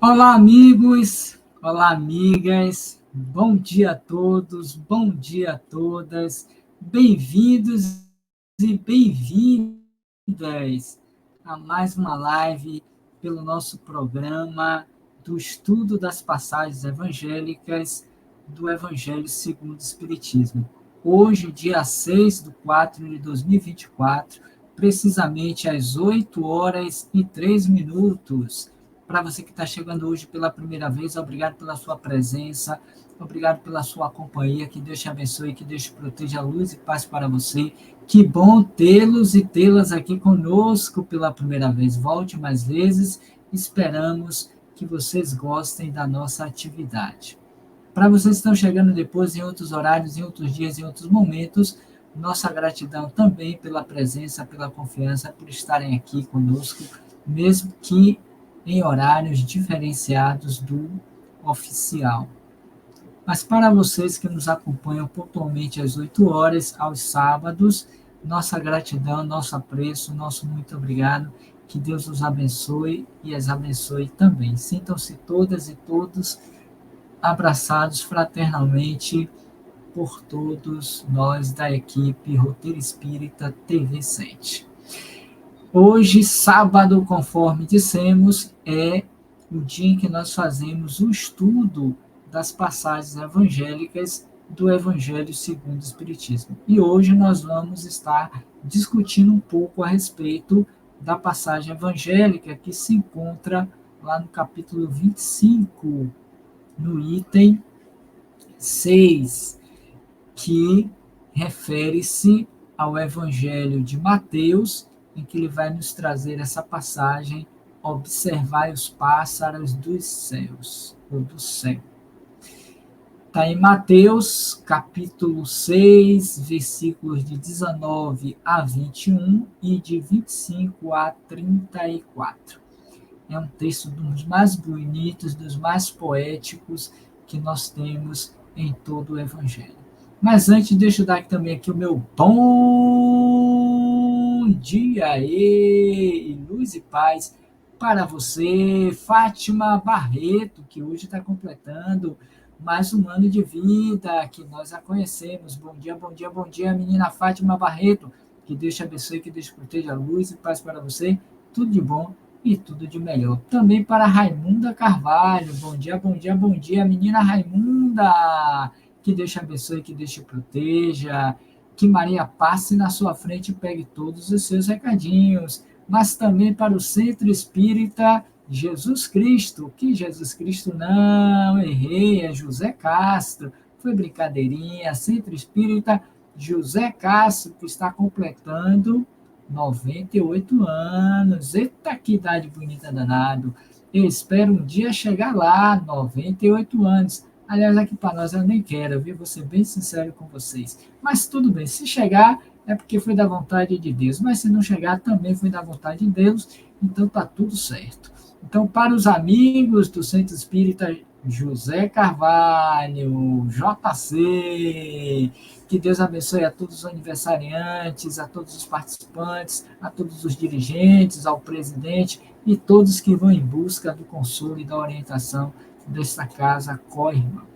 Olá, amigos, olá, amigas, bom dia a todos, bom dia a todas, bem-vindos e bem-vindas a mais uma live pelo nosso programa do estudo das passagens evangélicas do Evangelho segundo o Espiritismo. Hoje, dia 6/4/2024, precisamente às 8h03. Para você que está chegando hoje pela primeira vez, obrigado pela sua presença, obrigado pela sua companhia, que Deus te abençoe, que Deus te proteja, luz e paz para você. Que bom tê-los e tê-las aqui conosco pela primeira vez. Volte mais vezes, esperamos que vocês gostem da nossa atividade. Para vocês que estão chegando depois, em outros horários, em outros dias, em outros momentos, nossa gratidão também pela presença, pela confiança, por estarem aqui conosco, mesmo que em horários diferenciados do oficial. Mas para vocês que nos acompanham pontualmente às 8h, aos sábados, nossa gratidão, nosso apreço, nosso muito obrigado. Que Deus os abençoe e as abençoe também. Sintam-se todas e todos abraçados fraternalmente por todos nós da equipe Roteiro Espírita TV 7. Hoje, sábado, conforme dissemos, é o dia em que nós fazemos o estudo das passagens evangélicas do Evangelho segundo o Espiritismo. E hoje nós vamos estar discutindo um pouco a respeito da passagem evangélica que se encontra lá no capítulo 25, no item 6, que refere-se ao Evangelho de Mateus, em que ele vai nos trazer essa passagem: observai os pássaros dos céus, ou do céu. Está em Mateus, capítulo 6, versículos de 19 a 21 e de 25 a 34. É um texto dos mais bonitos, dos mais poéticos que nós temos em todo o Evangelho. Mas antes, deixa eu dar também aqui o meu bom dia e luz e paz para você, Fátima Barreto, que hoje está completando mais um ano de vida, que nós a conhecemos. Bom dia, bom dia, bom dia, menina Fátima Barreto. Que Deus te abençoe, que Deus te proteja, luz e paz para você. Tudo de bom e tudo de melhor. Também para Raimunda Carvalho. Bom dia, bom dia, bom dia, menina Raimunda. Que Deus te abençoe, que Deus te proteja, que Maria passe na sua frente e pegue todos os seus recadinhos. Mas também para o Centro Espírita Jesus Cristo, que Jesus Cristo não, errei, é José Castro, foi brincadeirinha, Centro Espírita José Castro, que está completando 98 anos. Eita, que idade bonita danado. Eu espero um dia chegar lá, 98 anos. Aliás, aqui para nós eu nem quero, viu? Vou ser bem sincero com vocês. Mas tudo bem, se chegar é porque foi da vontade de Deus. Mas se não chegar, também foi da vontade de Deus. Então tá tudo certo. Então, para os amigos do Centro Espírita José Carvalho, JC, que Deus abençoe a todos os aniversariantes, a todos os participantes, a todos os dirigentes, ao presidente e todos que vão em busca do consolo e da orientação desta casa Coirma.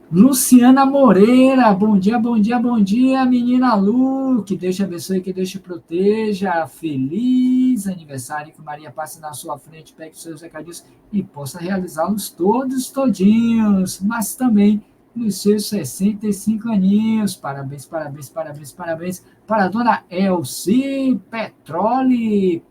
Luciana Moreira, bom dia, bom dia, bom dia, menina Lu, que Deus te abençoe, que Deus te proteja, feliz aniversário, que Maria passe na sua frente, pegue os seus recadinhos e possa realizá-los todos, todinhos, mas também nos seus 65 aninhos, parabéns, parabéns, parabéns, parabéns, para a dona Elci Petroli,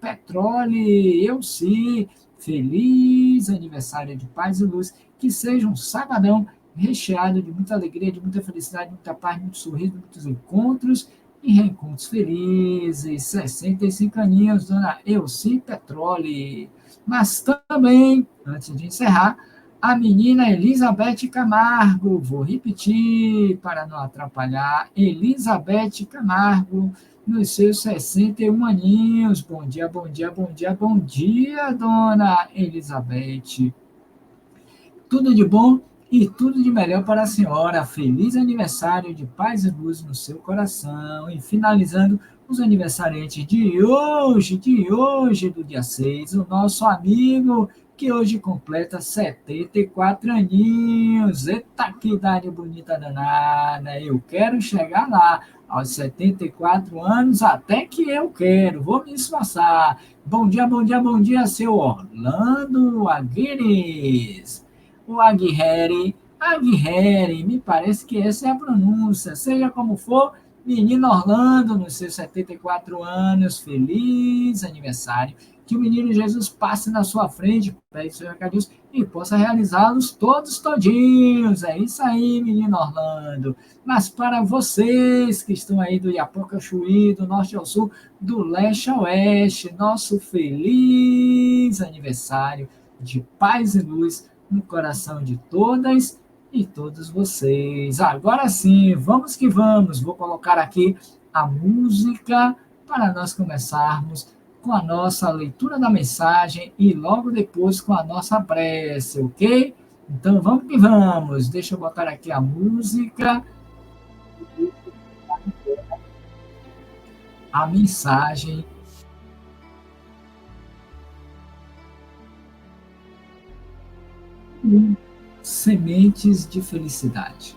Elci, feliz aniversário de paz e luz, que seja um sabadão recheado de muita alegria, de muita felicidade, muita paz, muito sorriso, muitos encontros e reencontros felizes. 65 aninhos, dona Elci Petroli. Mas também, antes de encerrar, a menina Elizabeth Camargo, vou repetir para não atrapalhar, Elizabeth Camargo, nos seus 61 aninhos. Bom dia, bom dia, bom dia, bom dia, dona Elizabeth. Tudo de bom e tudo de melhor para a senhora. Feliz aniversário de paz e luz no seu coração. E finalizando, os aniversariantes de hoje, do dia 6, o nosso amigo que hoje completa 74 aninhos. Eita, que idade bonita danada. Eu quero chegar lá, aos 74 anos, até que eu quero. Vou me esforçar. Bom dia, bom dia, bom dia, seu Orlando Aguirres. O Aguirre, me parece que essa é a pronúncia. Seja como for, menino Orlando, nos seus 74 anos, feliz aniversário. Que o menino Jesus passe na sua frente, pegue seus recadinhos e possa realizá-los todos todinhos. É isso aí, menino Orlando. Mas para vocês que estão aí do Iapoca Chuí, do norte ao sul, do leste a oeste, nosso feliz aniversário de paz e luz no coração de todas e todos vocês. Agora sim, vamos que vamos. Vou colocar aqui a música para nós começarmos com a nossa leitura da mensagem e logo depois com a nossa prece, ok? Então vamos que vamos. Deixa eu botar aqui a música, a mensagem. Sementes de felicidade.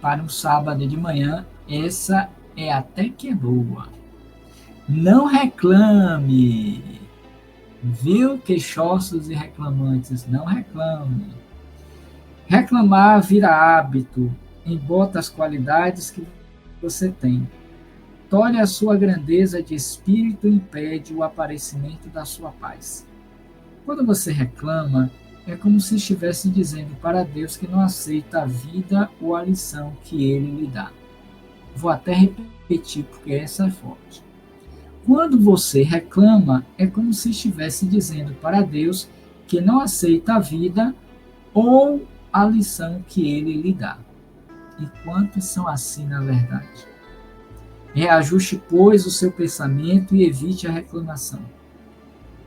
Para um sábado de manhã, essa é até que é boa. Não reclame. Viu, queixosos e reclamantes? Não reclame. Reclamar vira hábito, embota as qualidades que você tem. Tolhe a sua grandeza de espírito e impede o aparecimento da sua paz. Quando você reclama, é como se estivesse dizendo para Deus que não aceita a vida ou a lição que ele lhe dá. Vou até repetir porque essa é forte. Quando você reclama, é como se estivesse dizendo para Deus que não aceita a vida ou a lição que ele lhe dá. E quantos são assim na verdade? Reajuste, pois, o seu pensamento e evite a reclamação.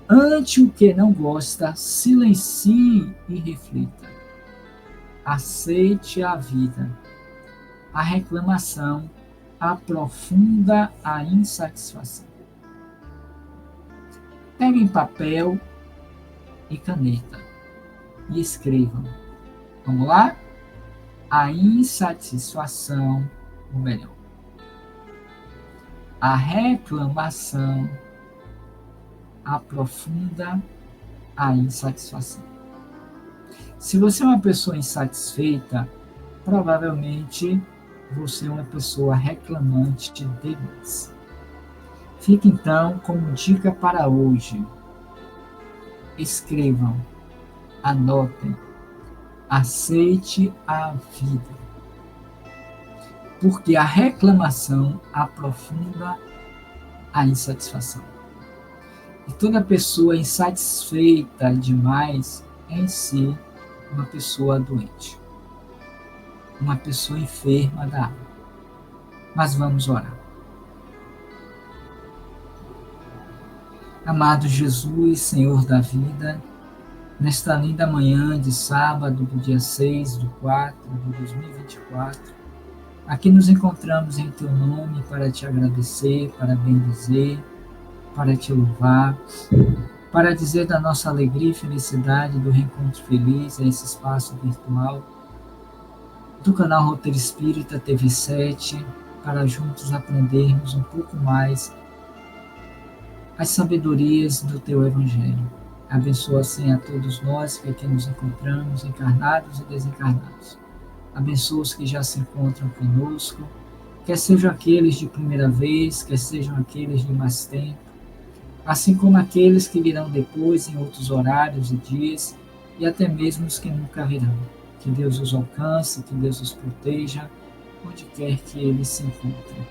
Ante o que não gosta, silencie e reflita. Aceite a vida. A reclamação aprofunda a insatisfação. Peguem papel e caneta e escrevam. Vamos lá? A insatisfação, ou melhor, a reclamação aprofunda a insatisfação. Se você é uma pessoa insatisfeita, provavelmente você é uma pessoa reclamante demais. Fica então como dica para hoje. Escrevam, anotem, aceite a vida. Porque a reclamação aprofunda a insatisfação. E toda pessoa insatisfeita demais é em si uma pessoa doente. Uma pessoa enferma da alma. Mas vamos orar. Amado Jesus, Senhor da vida, nesta linda manhã de sábado, do dia 6/4 de 2024, aqui nos encontramos em Teu nome para Te agradecer, para bendizer, para Te louvar, para dizer da nossa alegria e felicidade do reencontro feliz a esse espaço virtual do canal Roteiro Espírita TV7, para juntos aprendermos um pouco mais as sabedorias do Teu Evangelho. Abençoa assim a todos nós que aqui nos encontramos, encarnados e desencarnados. Abençoa os que já se encontram conosco, quer sejam aqueles de primeira vez, quer sejam aqueles de mais tempo, assim como aqueles que virão depois em outros horários e dias, e até mesmo os que nunca virão. Que Deus os alcance, que Deus os proteja, onde quer que eles se encontrem.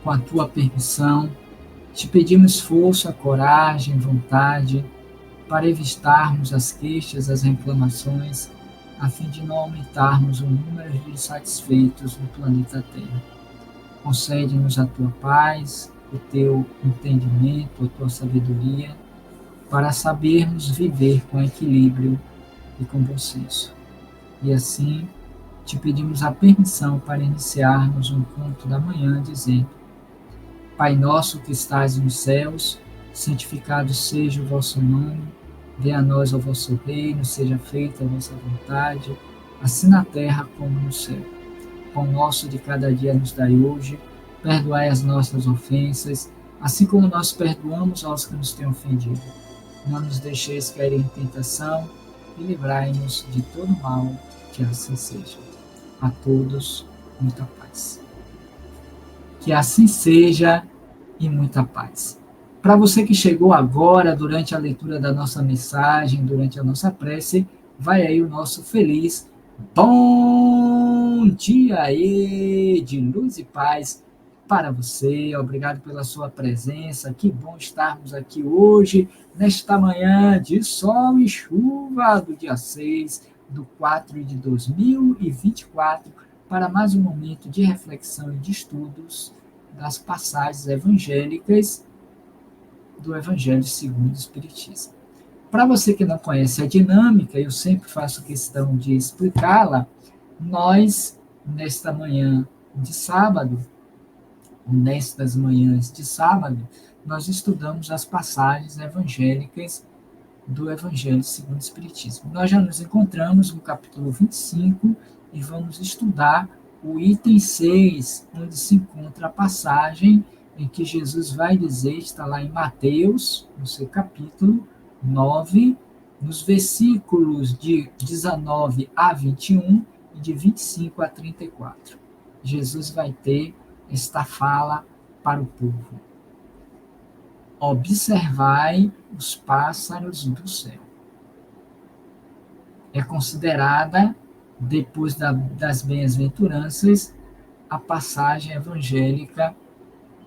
Com a Tua permissão, te pedimos força, coragem, vontade, para evitarmos as queixas, as reclamações, a fim de não aumentarmos o número de insatisfeitos no planeta Terra. Concede-nos a tua paz, o teu entendimento, a tua sabedoria, para sabermos viver com equilíbrio e com bom senso. E assim, te pedimos a permissão para iniciarmos um culto da manhã, dizendo: Pai nosso que estás nos céus, santificado seja o vosso nome, venha a nós o vosso reino, seja feita a vossa vontade, assim na terra como no céu. O pão nosso de cada dia nos dai hoje, perdoai as nossas ofensas, assim como nós perdoamos aos que nos têm ofendido. Não nos deixeis cair em tentação e livrai-nos de todo mal, que assim seja. A todos, muita paz. Que assim seja e muita paz. Para você que chegou agora, durante a leitura da nossa mensagem, durante a nossa prece, vai aí o nosso feliz bom dia aí, de luz e paz para você. Obrigado pela sua presença. Que bom estarmos aqui hoje, nesta manhã de sol e chuva, do dia 6/4 de 2024, para mais um momento de reflexão e de estudos das passagens evangélicas do Evangelho segundo o Espiritismo. Para você que não conhece a dinâmica, eu sempre faço questão de explicá-la. Nós, nesta manhã de sábado, nestas manhãs de sábado, nós estudamos as passagens evangélicas do Evangelho segundo o Espiritismo. Nós já nos encontramos no capítulo 25 e vamos estudar o item 6, onde se encontra a passagem em que Jesus vai dizer, está lá em Mateus, no seu capítulo 9, nos versículos de 19 a 21 e de 25 a 34. Jesus vai ter esta fala para o povo: observai os pássaros do céu. É considerada, depois das bem-aventuranças, a passagem evangélica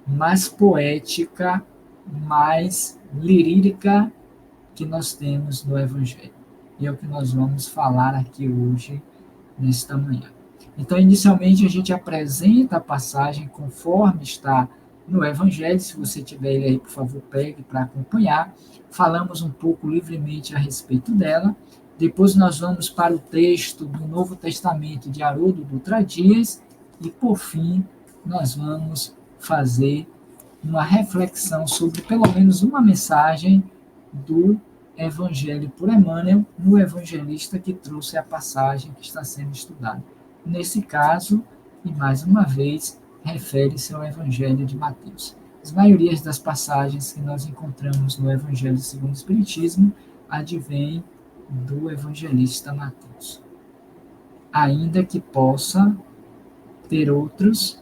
mais poética, mais lírica que nós temos no Evangelho. E é o que nós vamos falar aqui hoje, nesta manhã. Então, inicialmente, a gente apresenta a passagem conforme está no Evangelho. Se você tiver ele aí, por favor, pegue para acompanhar. Falamos um pouco livremente a respeito dela. Depois nós vamos para o texto do Novo Testamento de Haroldo Dutra Dias. E, por fim, nós vamos fazer uma reflexão sobre pelo menos uma mensagem do Evangelho por Emmanuel, no evangelista que trouxe a passagem que está sendo estudada. Nesse caso, e mais uma vez, refere-se ao Evangelho de Mateus. As maiorias das passagens que nós encontramos no Evangelho segundo o Espiritismo advêm do evangelista Mateus. Ainda que possa ter outros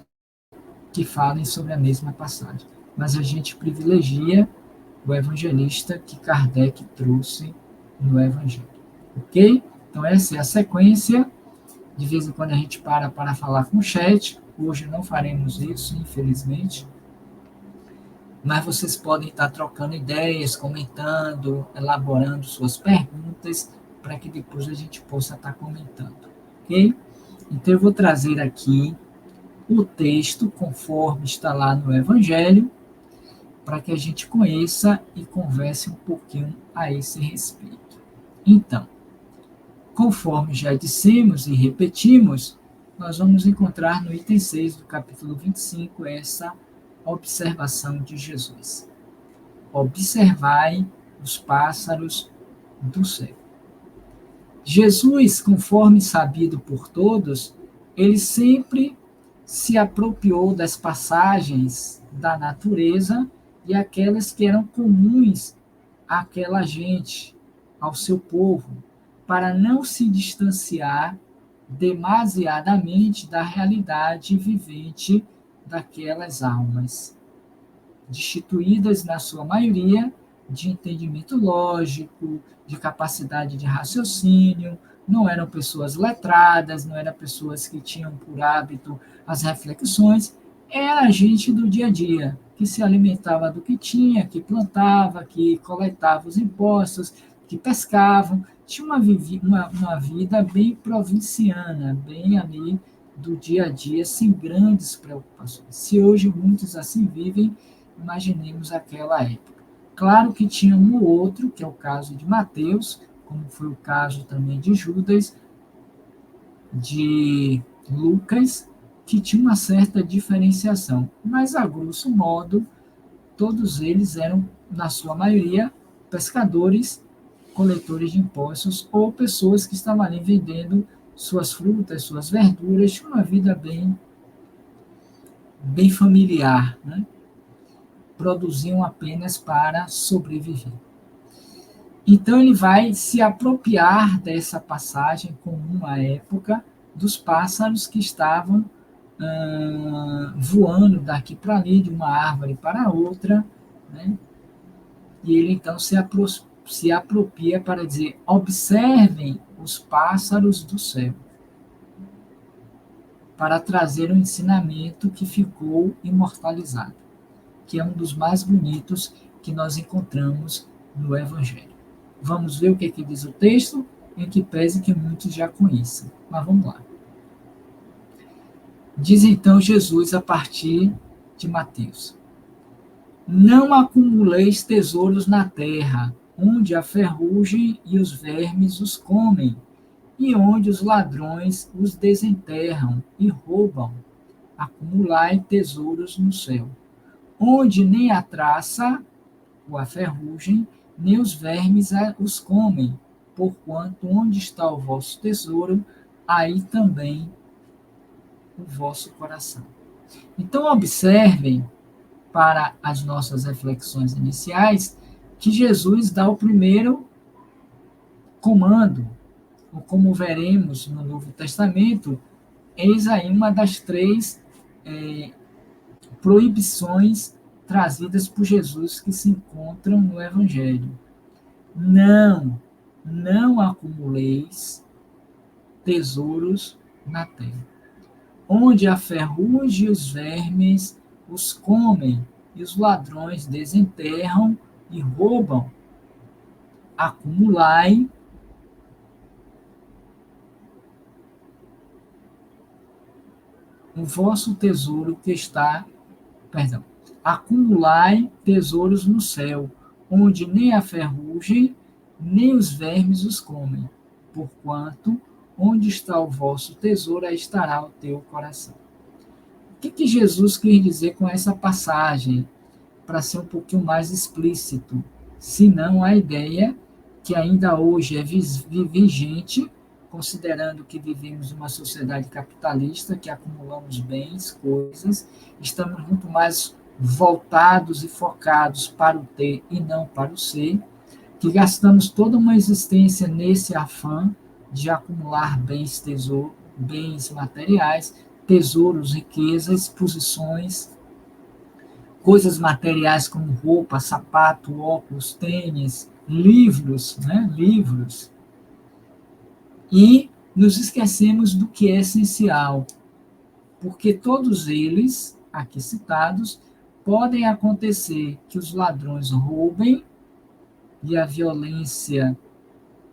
que falem sobre a mesma passagem. Mas a gente privilegia o evangelista que Kardec trouxe no Evangelho. Ok? Então essa é a sequência. De vez em quando a gente para falar com o chat. Hoje não faremos isso, infelizmente. Mas vocês podem estar trocando ideias, comentando, elaborando suas perguntas, para que depois a gente possa estar comentando. Ok? Então eu vou trazer aqui o texto conforme está lá no Evangelho, para que a gente conheça e converse um pouquinho a esse respeito. Então, conforme já dissemos e repetimos, nós vamos encontrar no item 6 do capítulo 25 essa observação de Jesus. Observai os pássaros do céu. Jesus, conforme sabido por todos, ele sempre se apropriou das passagens da natureza e aquelas que eram comuns àquela gente, ao seu povo, para não se distanciar demasiadamente da realidade vivente daquelas almas, destituídas, na sua maioria, de entendimento lógico, de capacidade de raciocínio, não eram pessoas letradas, não eram pessoas que tinham por hábito as reflexões, era gente do dia a dia, que se alimentava do que tinha, que plantava, que coletava os impostos, que pescavam, tinha uma vida bem provinciana, bem ali do dia a dia, sem grandes preocupações. Se hoje muitos assim vivem, imaginemos aquela época. Claro que tinha um ou outro, que é o caso de Mateus, como foi o caso também de Judas, de Lucas, que tinha uma certa diferenciação. Mas, a grosso modo, todos eles eram, na sua maioria, pescadores, coletores de impostos ou pessoas que estavam ali vendendo suas frutas, suas verduras, de uma vida bem familiar, né? Produziam apenas para sobreviver. Então ele vai se apropriar dessa passagem comum à época dos pássaros que estavam voando daqui para ali, de uma árvore para outra, né? E ele então se apropria para dizer: observem os pássaros do céu, para trazer um ensinamento que ficou imortalizado, que é um dos mais bonitos que nós encontramos no Evangelho. Vamos ver o que diz o texto, em que pese que muitos já conheçam. Mas vamos lá. Diz então Jesus a partir de Mateus: não acumuleis tesouros na terra, onde a ferrugem e os vermes os comem, e onde os ladrões os desenterram e roubam. Acumulai tesouros no céu, onde nem a traça, ou a ferrugem, nem os vermes os comem, porquanto onde está o vosso tesouro, aí também o vosso coração. Então, observem, para as nossas reflexões iniciais, que Jesus dá o primeiro comando, ou como veremos no Novo Testamento, eis aí uma das três proibições trazidas por Jesus que se encontram no Evangelho. Não acumuleis tesouros na terra, onde a ferrugem e os vermes os comem, e os ladrões desenterram e roubam. Acumulai o vosso tesouro que está, acumulai tesouros no céu, onde nem a ferrugem, nem os vermes os comem, porquanto onde está o vosso tesouro, aí estará o teu coração. O que Jesus quis dizer com essa passagem, para ser um pouquinho mais explícito? Senão a ideia que ainda hoje é vigente, considerando que vivemos uma sociedade capitalista, que acumulamos bens, coisas, estamos muito mais voltados e focados para o ter e não para o ser, que gastamos toda uma existência nesse afã de acumular bens, tesouro, bens materiais, tesouros, riquezas, posições, coisas materiais como roupa, sapato, óculos, tênis, livros, né? Livros. E nos esquecemos do que é essencial, porque todos eles, aqui citados, podem acontecer que os ladrões roubem e a violência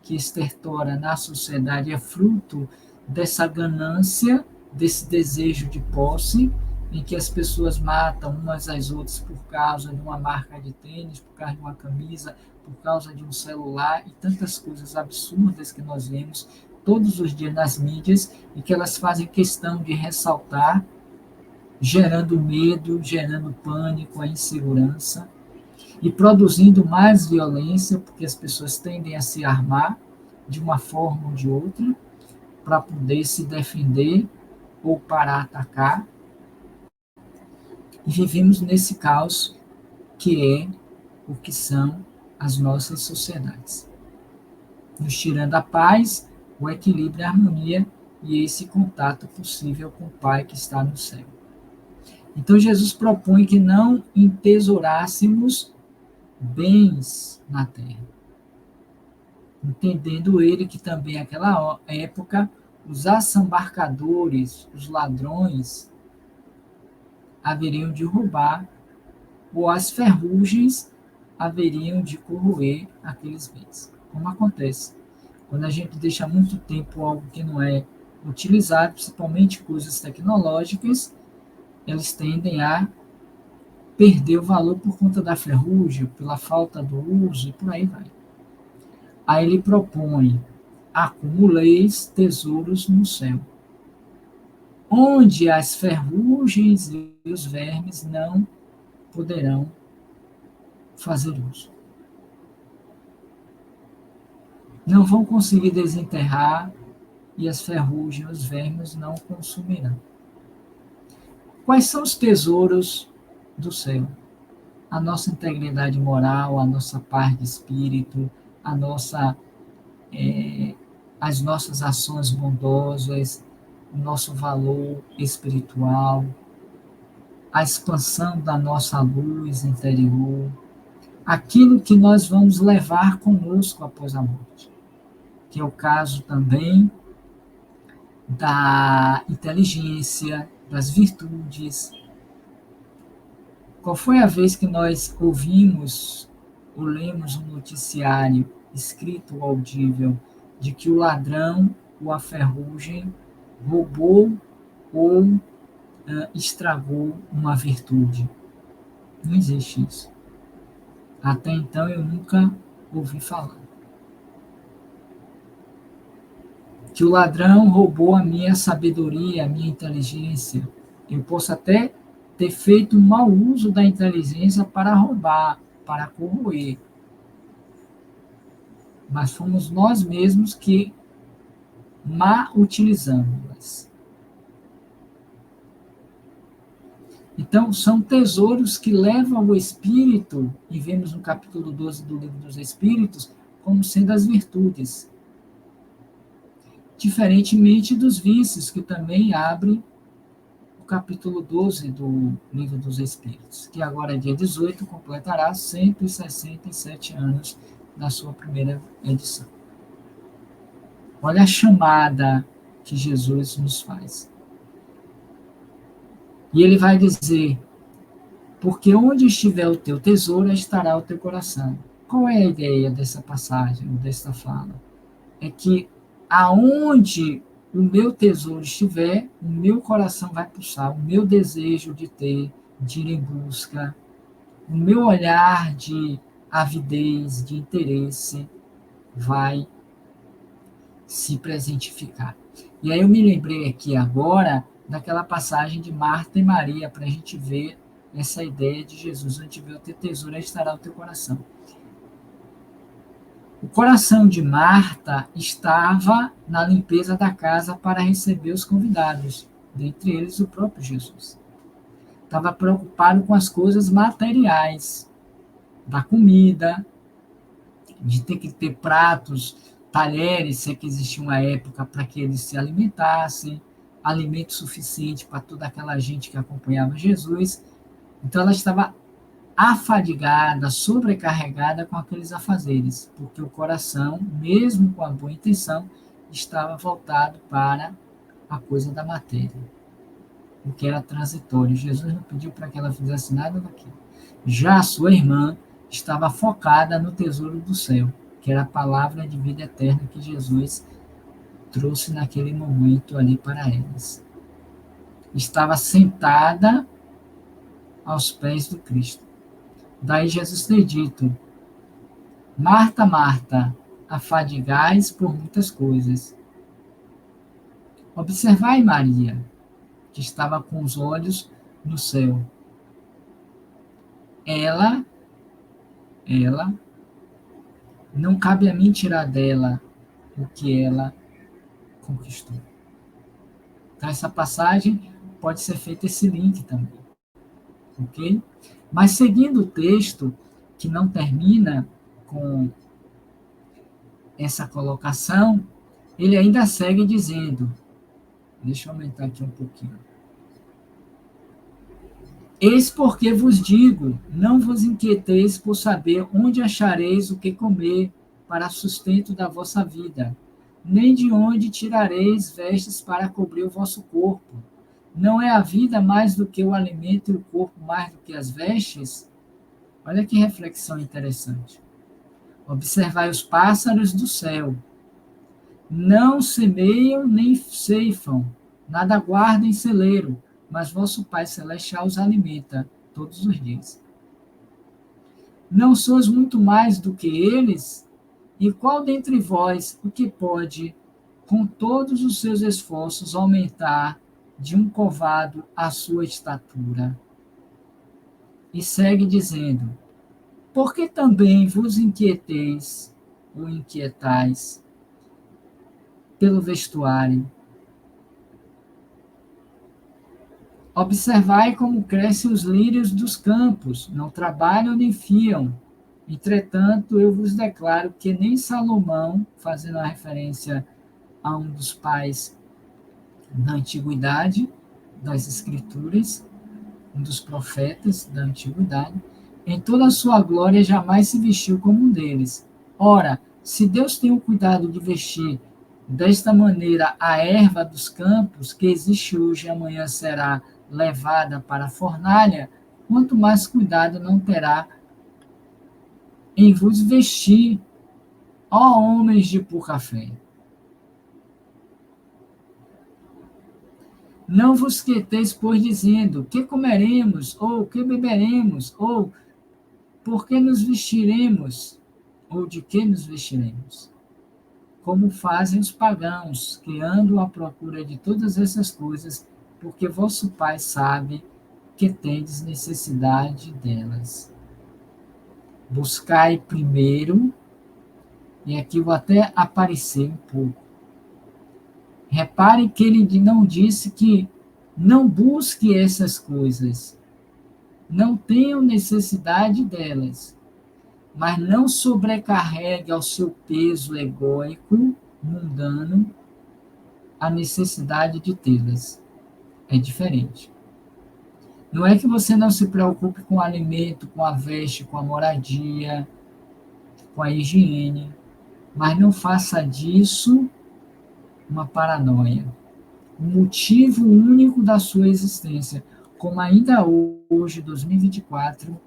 que estertora na sociedade é fruto dessa ganância, desse desejo de posse, em que as pessoas matam umas às outras por causa de uma marca de tênis, por causa de uma camisa, por causa de um celular e tantas coisas absurdas que nós vemos todos os dias nas mídias e que elas fazem questão de ressaltar, gerando medo, gerando pânico, a insegurança e produzindo mais violência, porque as pessoas tendem a se armar de uma forma ou de outra para poder se defender ou para atacar. E vivemos nesse caos que é o que são as nossas sociedades, nos tirando a paz, o equilíbrio, a harmonia e esse contato possível com o Pai que está no céu. Então Jesus propõe que não entesourássemos bens na terra, entendendo ele que também naquela época os assambarcadores, os ladrões, haveriam de roubar, ou as ferrugens haveriam de corroer aqueles bens. como acontece. Quando a gente deixa muito tempo algo que não é utilizado, principalmente coisas tecnológicas, eles tendem a perder o valor por conta da ferrugem, pela falta do uso e por aí vai. Aí ele propõe: acumuleis tesouros no céu, onde as ferrugens e os vermes não poderão fazer uso. Não vão conseguir desenterrar e as ferrugens e os vermes não consumirão. Quais são os tesouros do céu? A nossa integridade moral, a nossa paz de espírito, a nossa, as nossas ações bondosas, o nosso valor espiritual, a expansão da nossa luz interior, aquilo que nós vamos levar conosco após a morte, que é o caso também da inteligência, das virtudes. Qual foi a vez que nós ouvimos ou lemos um noticiário escrito ou audível de que o ladrão ou a ferrugem roubou ou estragou uma virtude? Não existe isso. Até então eu nunca ouvi falar. Que o ladrão roubou a minha sabedoria, a minha inteligência. Eu posso até ter feito um mau uso da inteligência para roubar, para corroer. Mas fomos nós mesmos que mal utilizamos-las. Então, são tesouros que levam o espírito, e vemos no capítulo 12 do Livro dos Espíritos, como sendo as virtudes. Diferentemente dos vícios, que também abre o capítulo 12 do Livro dos Espíritos, que agora, dia 18, completará 167 anos da sua primeira edição. Olha a chamada que Jesus nos faz. E ele vai dizer: porque onde estiver o teu tesouro, estará o teu coração. Qual é a ideia dessa passagem, dessa fala? É que aonde o meu tesouro estiver, o meu coração vai pulsar, o meu desejo de ter, de ir em busca, o meu olhar de avidez, de interesse, vai se presentificar. E aí eu me lembrei aqui agora daquela passagem de Marta e Maria, para a gente ver essa ideia de Jesus: onde tiver o teu tesouro, aí estará o teu coração. O coração de Marta estava na limpeza da casa para receber os convidados, dentre eles o próprio Jesus. Estava preocupado com as coisas materiais, da comida, de ter que ter pratos, talheres, se é que existia uma época para que eles se alimentassem, alimento suficiente para toda aquela gente que acompanhava Jesus. Então ela estava afadigada, sobrecarregada com aqueles afazeres, porque o coração, mesmo com a boa intenção, estava voltado para a coisa da matéria, o que era transitório. Jesus não pediu para que ela fizesse nada daquilo. Já a sua irmã estava focada no tesouro do céu, que era a palavra de vida eterna que Jesus trouxe naquele momento ali para elas. Estava sentada aos pés do Cristo. Daí Jesus ter dito: Marta, Marta, afadigais por muitas coisas. Observai Maria, que estava com os olhos no céu. Ela, não cabe a mim tirar dela o que ela conquistou. Então, essa passagem pode ser feito esse link também. Ok? Mas seguindo o texto, que não termina com essa colocação, ele ainda segue dizendo, deixa eu aumentar aqui um pouquinho. Eis porque vos digo, não vos inquieteis por saber onde achareis o que comer para sustento da vossa vida, nem de onde tirareis vestes para cobrir o vosso corpo. Não é a vida mais do que o alimento e o corpo mais do que as vestes? Olha que reflexão interessante. Observai os pássaros do céu. Não semeiam nem ceifam, nada guardam em celeiro, mas vosso Pai Celestial os alimenta todos os dias. Não sois muito mais do que eles? E qual dentre vós o que pode, com todos os seus esforços, aumentar de um covado a sua estatura? E segue dizendo: por que também vos inquieteis ou inquietais pelo vestuário? Observai como crescem os lírios dos campos, não trabalham nem fiam. Entretanto, eu vos declaro que nem Salomão, fazendo a referência a um dos pais da antiguidade, das escrituras, um dos profetas da antiguidade, em toda a sua glória jamais se vestiu como um deles. Ora, se Deus tem o cuidado de vestir desta maneira a erva dos campos, que existe hoje e amanhã será levada para a fornalha, quanto mais cuidado não terá em vos vestir, ó homens de pouca fé. Não vos quieteis, pois, dizendo, que comeremos, ou que beberemos, ou por que nos vestiremos, ou de que nos vestiremos? Como fazem os pagãos, que andam à procura de todas essas coisas, porque vosso Pai sabe que tendes necessidade delas. Buscai primeiro, e aqui vou até aparecer um pouco. Repare que ele não disse que não busque essas coisas, não tenham necessidade delas, mas não sobrecarregue ao seu peso egóico, mundano, a necessidade de tê-las. É diferente. Não é que você não se preocupe com o alimento, com a veste, com a moradia, com a higiene, mas não faça disso uma paranoia. O motivo único da sua existência, como ainda hoje, 2024,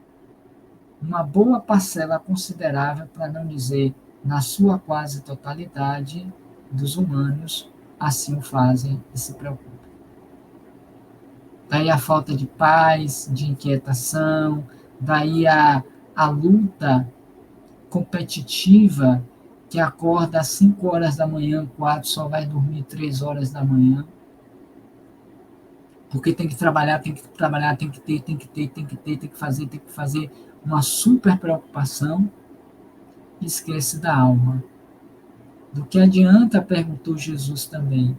uma boa parcela considerável, para não dizer na sua quase totalidade, dos humanos assim o fazem e se preocupam. Daí a falta de paz, de inquietação, daí a luta competitiva, que acorda às 5 horas da manhã, 4, só vai dormir 3 horas da manhã, porque tem que trabalhar, tem que trabalhar, tem que ter, tem que fazer, uma super preocupação, e esquece da alma. Do que adianta, perguntou Jesus também,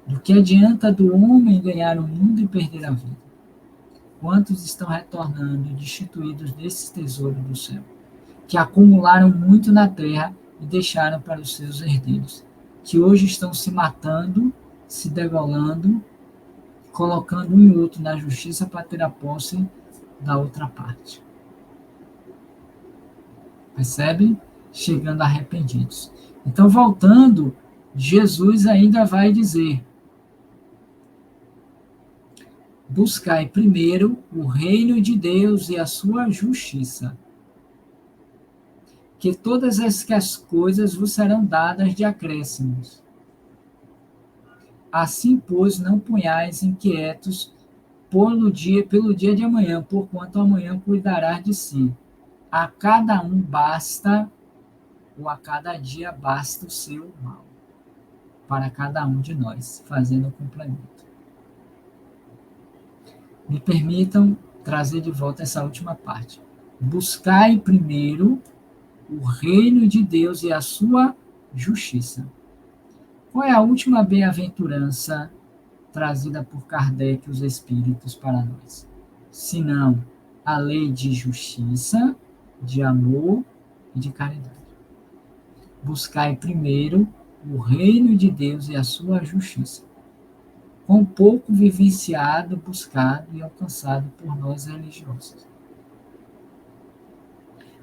do que adianta do homem ganhar o mundo e perder a vida? Quantos estão retornando destituídos desse tesouro do céu, que acumularam muito na terra e deixaram para os seus herdeiros, que hoje estão se matando, se degolando, colocando um e outro na justiça para ter a posse da outra parte. Percebe? Chegando arrependidos. Então, voltando, Jesus ainda vai dizer: buscai primeiro o reino de Deus e a sua justiça, que todas essas coisas vos serão dadas de acréscimos. Assim, pois, não ponhais inquietos pelo dia de amanhã, porquanto amanhã cuidará de si. A cada um basta, ou a cada dia basta o seu mal, para cada um de nós, fazendo o complemento. Me permitam trazer de volta essa última parte. Buscai primeiro o reino de Deus e a sua justiça. Qual é a última bem-aventurança trazida por Kardec e os Espíritos para nós? Senão a lei de justiça, de amor e de caridade. Buscai primeiro o reino de Deus e a sua justiça. Com pouco vivenciado, buscado e alcançado por nós religiosos.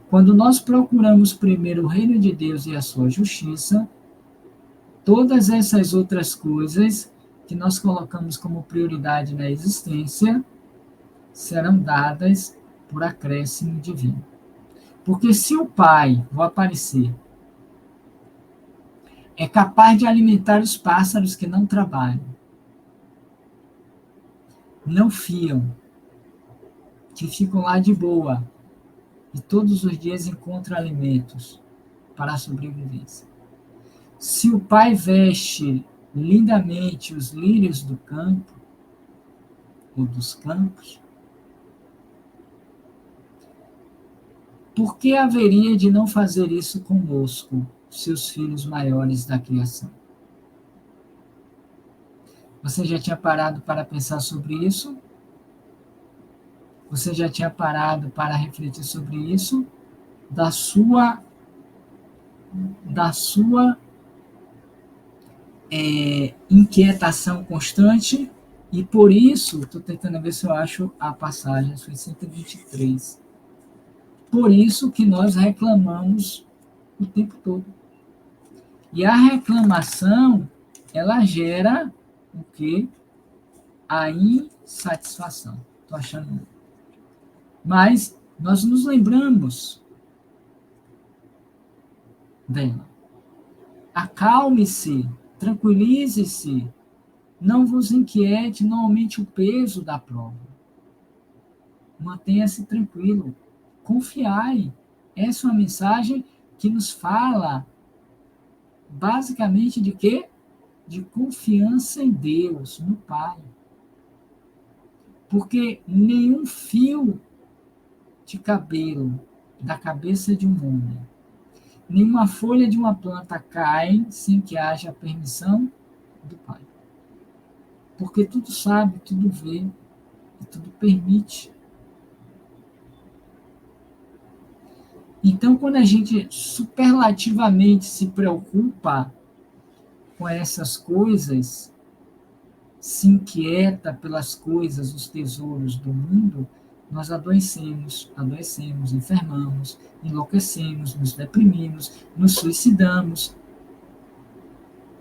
Quando nós procuramos primeiro o reino de Deus e a sua justiça, todas essas outras coisas que nós colocamos como prioridade na existência serão dadas por acréscimo divino. Porque se o pai, vou aparecer, é capaz de alimentar os pássaros que não trabalham, não fiam, que ficam lá de boa e todos os dias encontram alimentos para a sobrevivência. Se o pai veste lindamente os lírios do campo, ou dos campos, por que haveria de não fazer isso conosco, seus filhos maiores da criação? Você já tinha parado para pensar sobre isso? Você já tinha parado para refletir sobre isso? Da sua, inquietação constante? E por isso, estou tentando ver se eu acho a passagem, foi 123. Por isso que nós reclamamos o tempo todo. E a reclamação, ela gera o quê? A insatisfação. Estou achando. Mas nós nos lembramos dela. Acalme-se, tranquilize-se, não vos inquiete, não aumente o peso da prova. Mantenha-se tranquilo, confiai. Essa é uma mensagem que nos fala basicamente de quê? De confiança em Deus, no Pai. Porque nenhum fio de cabelo da cabeça de um homem, nenhuma folha de uma planta cai sem que haja a permissão do Pai. Porque tudo sabe, tudo vê e tudo permite. Então, quando a gente superlativamente se preocupa com essas coisas, se inquieta pelas coisas, os tesouros do mundo, nós adoecemos, enfermamos, enlouquecemos, nos deprimimos, nos suicidamos,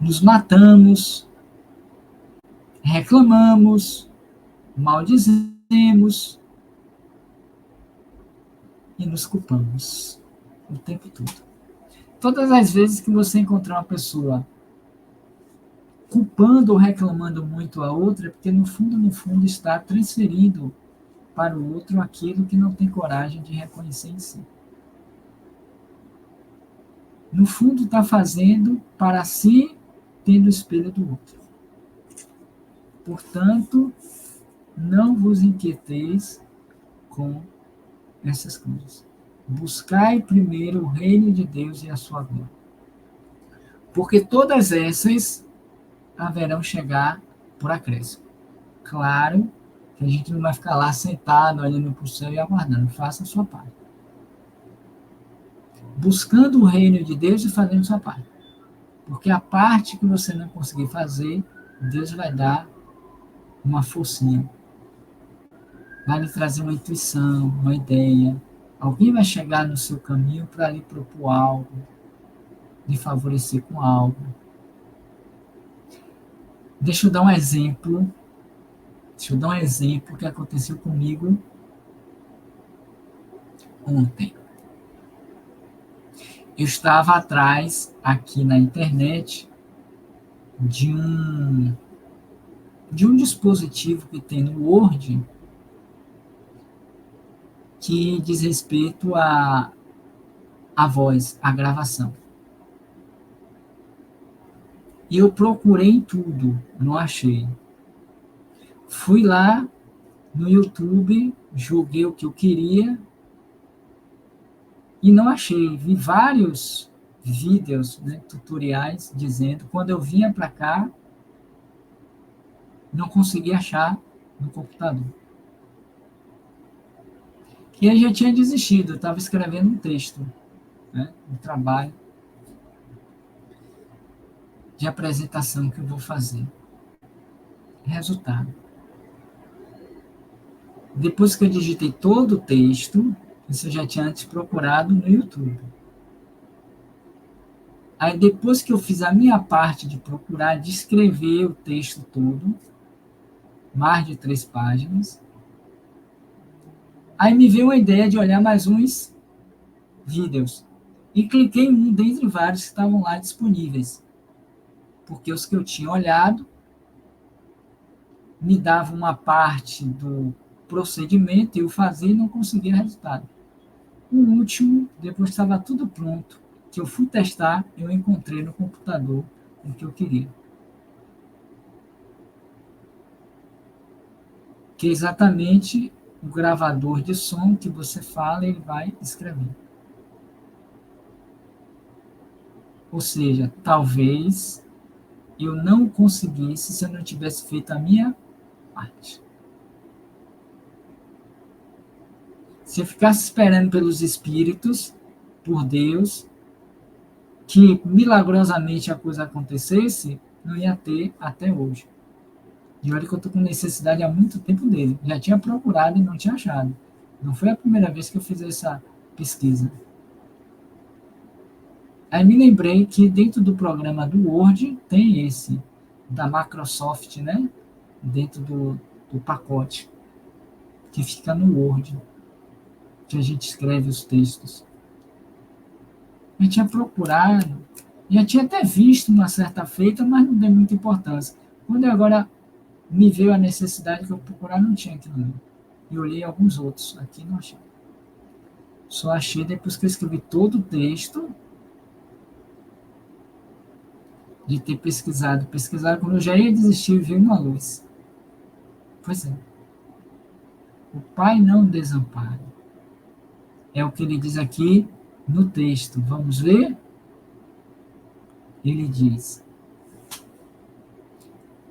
nos matamos, reclamamos, maldizemos e nos culpamos o tempo todo. Todas as vezes que você encontrar uma pessoa culpando ou reclamando muito a outra, é porque no fundo, está transferindo para o outro aquilo que não tem coragem de reconhecer em si. No fundo, está fazendo para si, tendo o espelho do outro. Portanto, não vos inquieteis com essas coisas. Buscai primeiro o reino de Deus e a sua glória. Porque todas essas haverão chegar por acréscimo. Claro que a gente não vai ficar lá sentado, olhando para o céu e aguardando. Faça a sua parte. Buscando o reino de Deus e fazendo a sua parte. Porque a parte que você não conseguir fazer, Deus vai dar uma forcinha. Vai lhe trazer uma intuição, uma ideia. Alguém vai chegar no seu caminho para lhe propor algo, lhe favorecer com algo. Deixa eu dar um exemplo. Que aconteceu comigo ontem. Eu estava atrás, aqui na internet, de um dispositivo que tem no Word que diz respeito à voz, à gravação. E eu procurei em tudo, não achei. Fui lá no YouTube, joguei o que eu queria e não achei. Vi vários vídeos, tutoriais, dizendo, quando eu vinha para cá, não consegui achar no computador. E aí já tinha desistido, eu estava escrevendo um texto, um trabalho de apresentação que eu vou fazer. Resultado. Depois que eu digitei todo o texto, isso eu já tinha antes procurado no YouTube. Aí depois que eu fiz a minha parte de procurar, de escrever o texto todo, mais de 3 páginas, aí me veio a ideia de olhar mais uns vídeos. E cliquei em um dentre vários que estavam lá disponíveis. Porque os que eu tinha olhado me davam uma parte do procedimento, eu fazia e não conseguia resultado. O último, depois que estava tudo pronto, que eu fui testar, eu encontrei no computador o que eu queria. Que é exatamente o gravador de som que você fala, ele vai escrever. Ou seja, talvez eu não conseguisse se eu não tivesse feito a minha parte. Se eu ficasse esperando pelos espíritos, por Deus, que milagrosamente a coisa acontecesse, não ia ter até hoje. E olha que eu estou com necessidade há muito tempo dele. Já tinha procurado e não tinha achado. Não foi a primeira vez que eu fiz essa pesquisa. Aí me lembrei que dentro do programa do Word tem esse, da Microsoft, né? Dentro do pacote, que fica no Word, que a gente escreve os textos. Eu tinha procurado, já tinha até visto uma certa feita, mas não dei muita importância. Quando agora me veio a necessidade que eu procurar, não tinha aquilo não. E olhei alguns outros, aqui não achei. Só achei depois que eu escrevi todo o texto, de ter pesquisado. Pesquisar quando eu já ia desistir e veio uma luz. Pois é. O Pai não desampara. É o que ele diz aqui no texto. Vamos ver? Ele diz: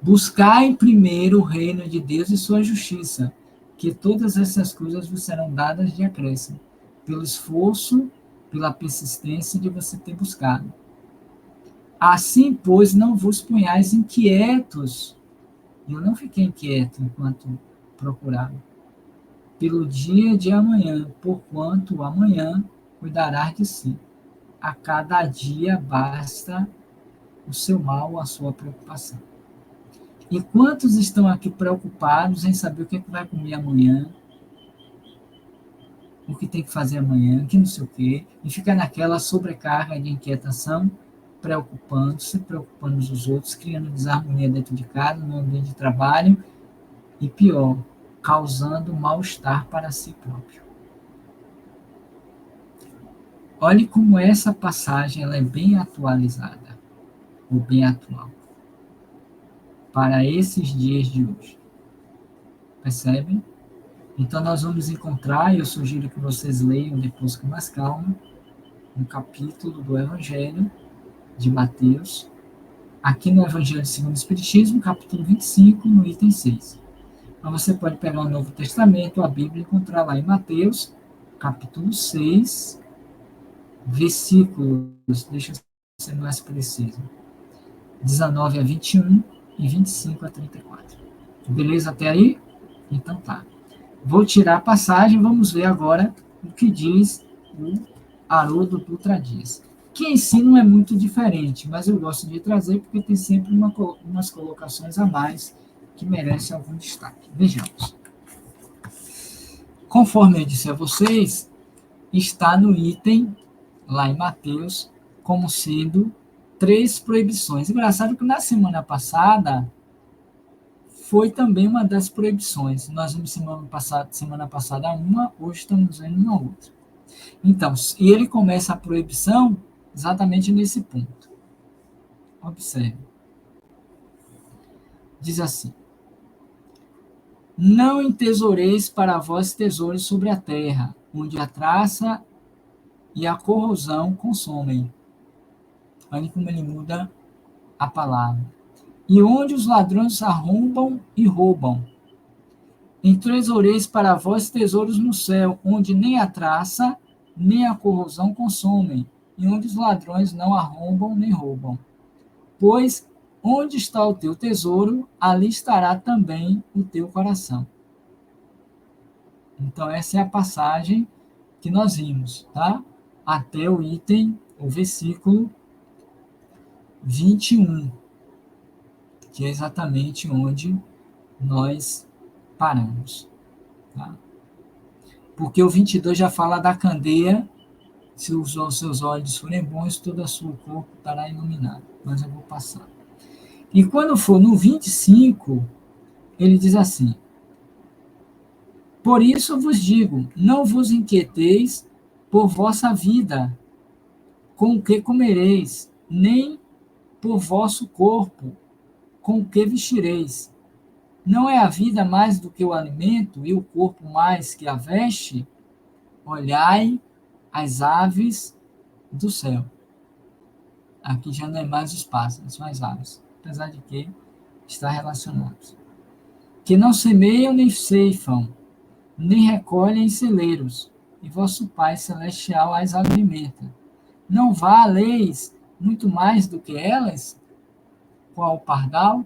buscai primeiro o reino de Deus e sua justiça, que todas essas coisas vos serão dadas de acréscimo, pelo esforço, pela persistência de você ter buscado. Assim, pois, não vos ponhais inquietos. Eu não fiquei inquieto enquanto procurava. Pelo dia de amanhã, porquanto o amanhã cuidará de si. A cada dia basta o seu mal, a sua preocupação. E quantos estão aqui preocupados em saber o que, é que vai comer amanhã, o que tem que fazer amanhã, que não sei o quê, e fica naquela sobrecarga de inquietação, preocupando-se, preocupando os outros, criando desarmonia dentro de casa, no ambiente de trabalho, e pior, causando mal-estar para si próprio. Olhe como essa passagem ela é bem atualizada, ou bem atual, para esses dias de hoje. Percebem? Então, nós vamos encontrar, e eu sugiro que vocês leiam depois com mais calma, um capítulo do Evangelho de Mateus, aqui no Evangelho segundo o Espiritismo, capítulo 25, no item 6. Então, você pode pegar o Novo Testamento, a Bíblia, e encontrar lá em Mateus, capítulo 6, versículos, deixa eu ser mais preciso, 19 a 21 e 25 a 34. Beleza até aí? Então tá. Vou tirar a passagem, vamos ver agora o que diz o Haroldo Dutra Dias. Que em si não é muito diferente, mas eu gosto de trazer porque tem sempre umas colocações a mais que merecem algum destaque. Vejamos. Conforme eu disse a vocês, está no item, lá em Mateus, como sendo 3 proibições. Engraçado que na semana passada foi também uma das proibições. Nós vimos semana passada uma, hoje estamos vendo uma outra. Então, e ele começa a proibição exatamente nesse ponto. Observe. Diz assim: não entesoureis para vós tesouros sobre a terra, onde a traça e a corrosão consomem. Olha como ele muda a palavra. E onde os ladrões arrombam e roubam. Entesoureis para vós tesouros no céu, onde nem a traça, nem a corrosão consomem, e onde os ladrões não arrombam nem roubam. Pois onde está o teu tesouro, ali estará também o teu coração. Então, essa é a passagem que nós vimos, tá? Até o item, o versículo 21, que é exatamente onde nós paramos, tá? Porque o 22 já fala da candeia Se os seus olhos forem bons, todo o seu corpo estará iluminado. Mas eu vou passar. E quando for no 25, ele diz assim: por isso vos digo, não vos inquieteis por vossa vida, com o que comereis, nem por vosso corpo, com o que vestireis. Não é a vida mais do que o alimento, e o corpo mais que a veste? Olhai as aves do céu. Aqui já não é mais os pássaros, são as aves, apesar de que está relacionado. Que não semeiam nem ceifam, nem recolhem em celeiros, e vosso Pai Celestial as alimenta. Não valeis muito mais do que elas? Qual o pardal?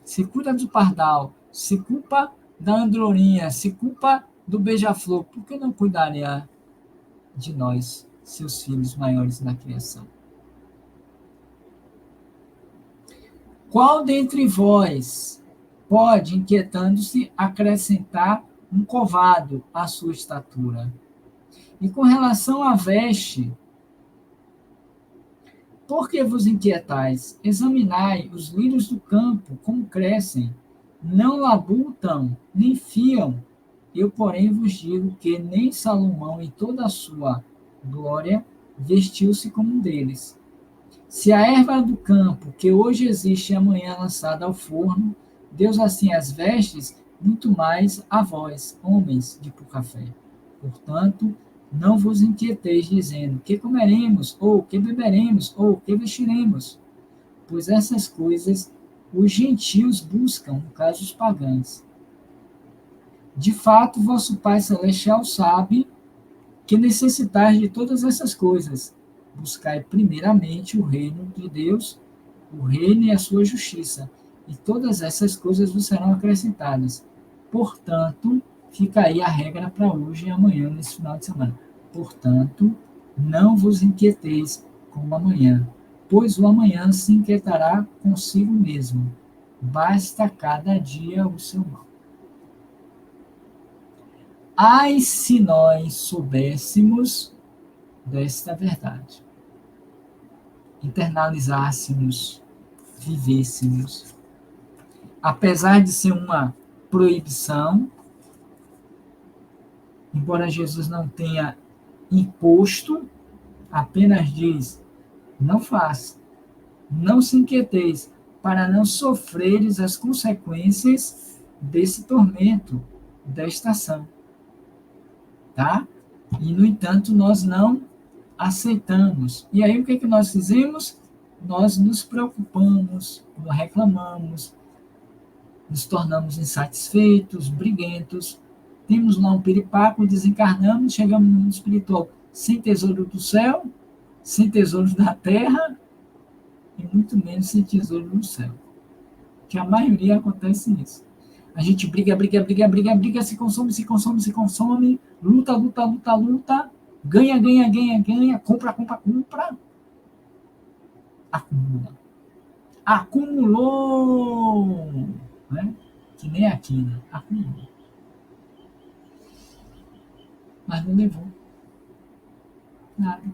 Se cuida do pardal, se culpa da andorinha, se culpa do beija-flor, por que não cuidaria de nós, seus filhos maiores na criação? Qual dentre vós pode, inquietando-se, acrescentar um covado à sua estatura? E com relação à veste, por que vos inquietais? Examinai os lírios do campo, como crescem. Não labutam, nem fiam. Eu, porém, vos digo que nem Salomão, em toda a sua glória, vestiu-se como um deles. Se a erva do campo, que hoje existe e amanhã lançada ao forno, Deus assim as vestes, muito mais a vós, homens de pouca fé. Portanto, não vos inquieteis, dizendo, que comeremos, ou que beberemos, ou que vestiremos, pois essas coisas os gentios buscam, no caso os pagãos. De fato, vosso Pai Celestial sabe que necessitais de todas essas coisas. Buscai primeiramente o reino de Deus, o reino e a sua justiça, e todas essas coisas vos serão acrescentadas. Portanto, fica aí a regra para hoje e amanhã, nesse final de semana. Portanto, não vos inquieteis com o amanhã, pois o amanhã se inquietará consigo mesmo. Basta cada dia o seu mal. Ai, se nós soubéssemos desta verdade, internalizássemos, vivêssemos. Apesar de ser uma proibição, embora Jesus não tenha imposto, apenas diz, não faça, não se inquieteis, para não sofreres as consequências desse tormento, desta ação. Tá? E, no entanto, nós não aceitamos. E aí, o que nós fizemos? Nós nos preocupamos, reclamamos, nos tornamos insatisfeitos, briguentos, temos lá um piripaco, desencarnamos, chegamos no mundo espiritual sem tesouro do céu, sem tesouro da terra, e muito menos sem tesouro no céu. Que a maioria acontece isso. A gente briga, se consome, luta, ganha, compra, acumula. Acumulou, né? Que nem a quina, acumulou. Mas não levou nada,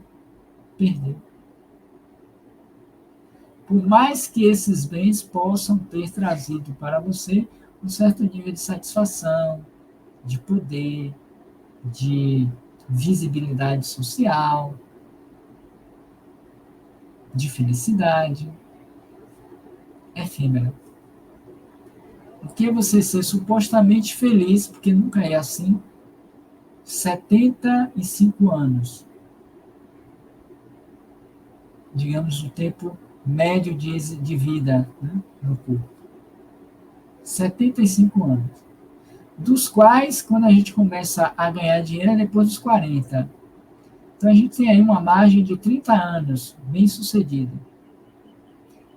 perdeu. Por mais que esses bens possam ter trazido para você um certo nível de satisfação, de poder, de visibilidade social, de felicidade, efêmera. Porque você ser supostamente feliz, porque nunca é assim, 75 anos, digamos, o tempo médio de vida, né, no corpo. 75 anos. Dos quais, quando a gente começa a ganhar dinheiro, é depois dos 40. Então, a gente tem aí uma margem de 30 anos, bem sucedido.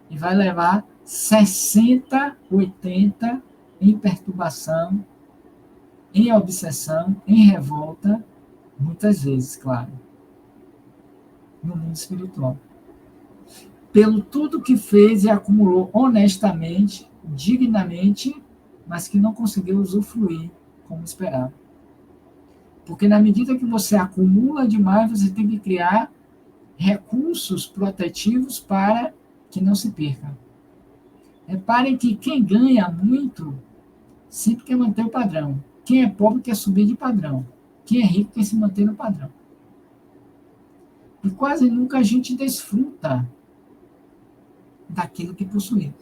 E vai levar 60, 80 em perturbação, em obsessão, em revolta, muitas vezes, claro, no mundo espiritual. Pelo tudo que fez e acumulou honestamente, dignamente, mas que não conseguiu usufruir como esperava. Porque na medida que você acumula demais, você tem que criar recursos protetivos para que não se perca. Reparem que quem ganha muito sempre quer manter o padrão. Quem é pobre quer subir de padrão. Quem é rico quer se manter no padrão. E quase nunca a gente desfruta daquilo que possui.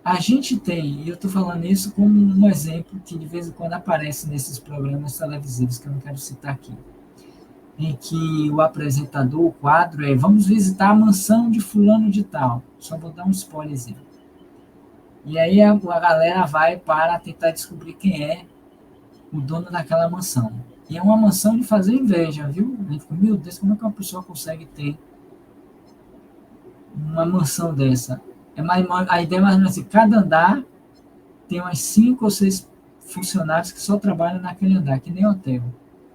A gente tem, e eu estou falando isso como um exemplo que de vez em quando aparece nesses programas televisivos, que eu não quero citar aqui, em que o apresentador, o quadro é: vamos visitar a mansão de fulano de tal. Só vou dar um spoilerzinho. E aí a galera vai para tentar descobrir quem é o dono daquela mansão. E é uma mansão de fazer inveja, viu? A gente fica, meu Deus, como é que uma pessoa consegue ter uma mansão dessa? A ideia é mais ou menos assim: cada andar tem umas 5 ou 6 funcionários que só trabalham naquele andar, que nem hotel,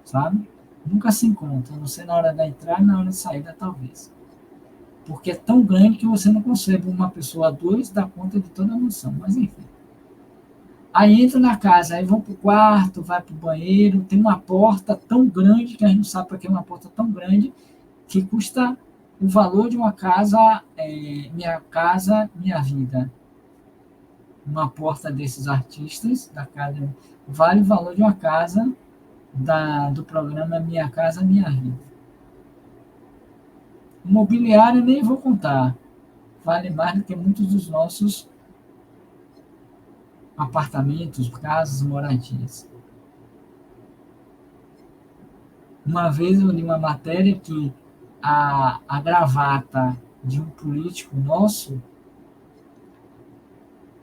sabe? Nunca se encontram, não sei na hora da entrada e na hora de saída, talvez. Porque é tão grande que você não consegue uma pessoa a dois dar conta de toda a mansão, mas enfim. Aí entra na casa, aí vão para o quarto, vai para o banheiro, tem uma porta tão grande que a gente não sabe para que é uma porta tão grande, que custa o valor de uma casa, Minha Casa Minha Vida. Uma porta desses artistas, da casa, vale o valor de uma casa do programa Minha Casa Minha Vida. Imobiliário nem vou contar, vale mais do que muitos dos nossos apartamentos, casas, moradias. Uma vez eu li uma matéria que a gravata de um político nosso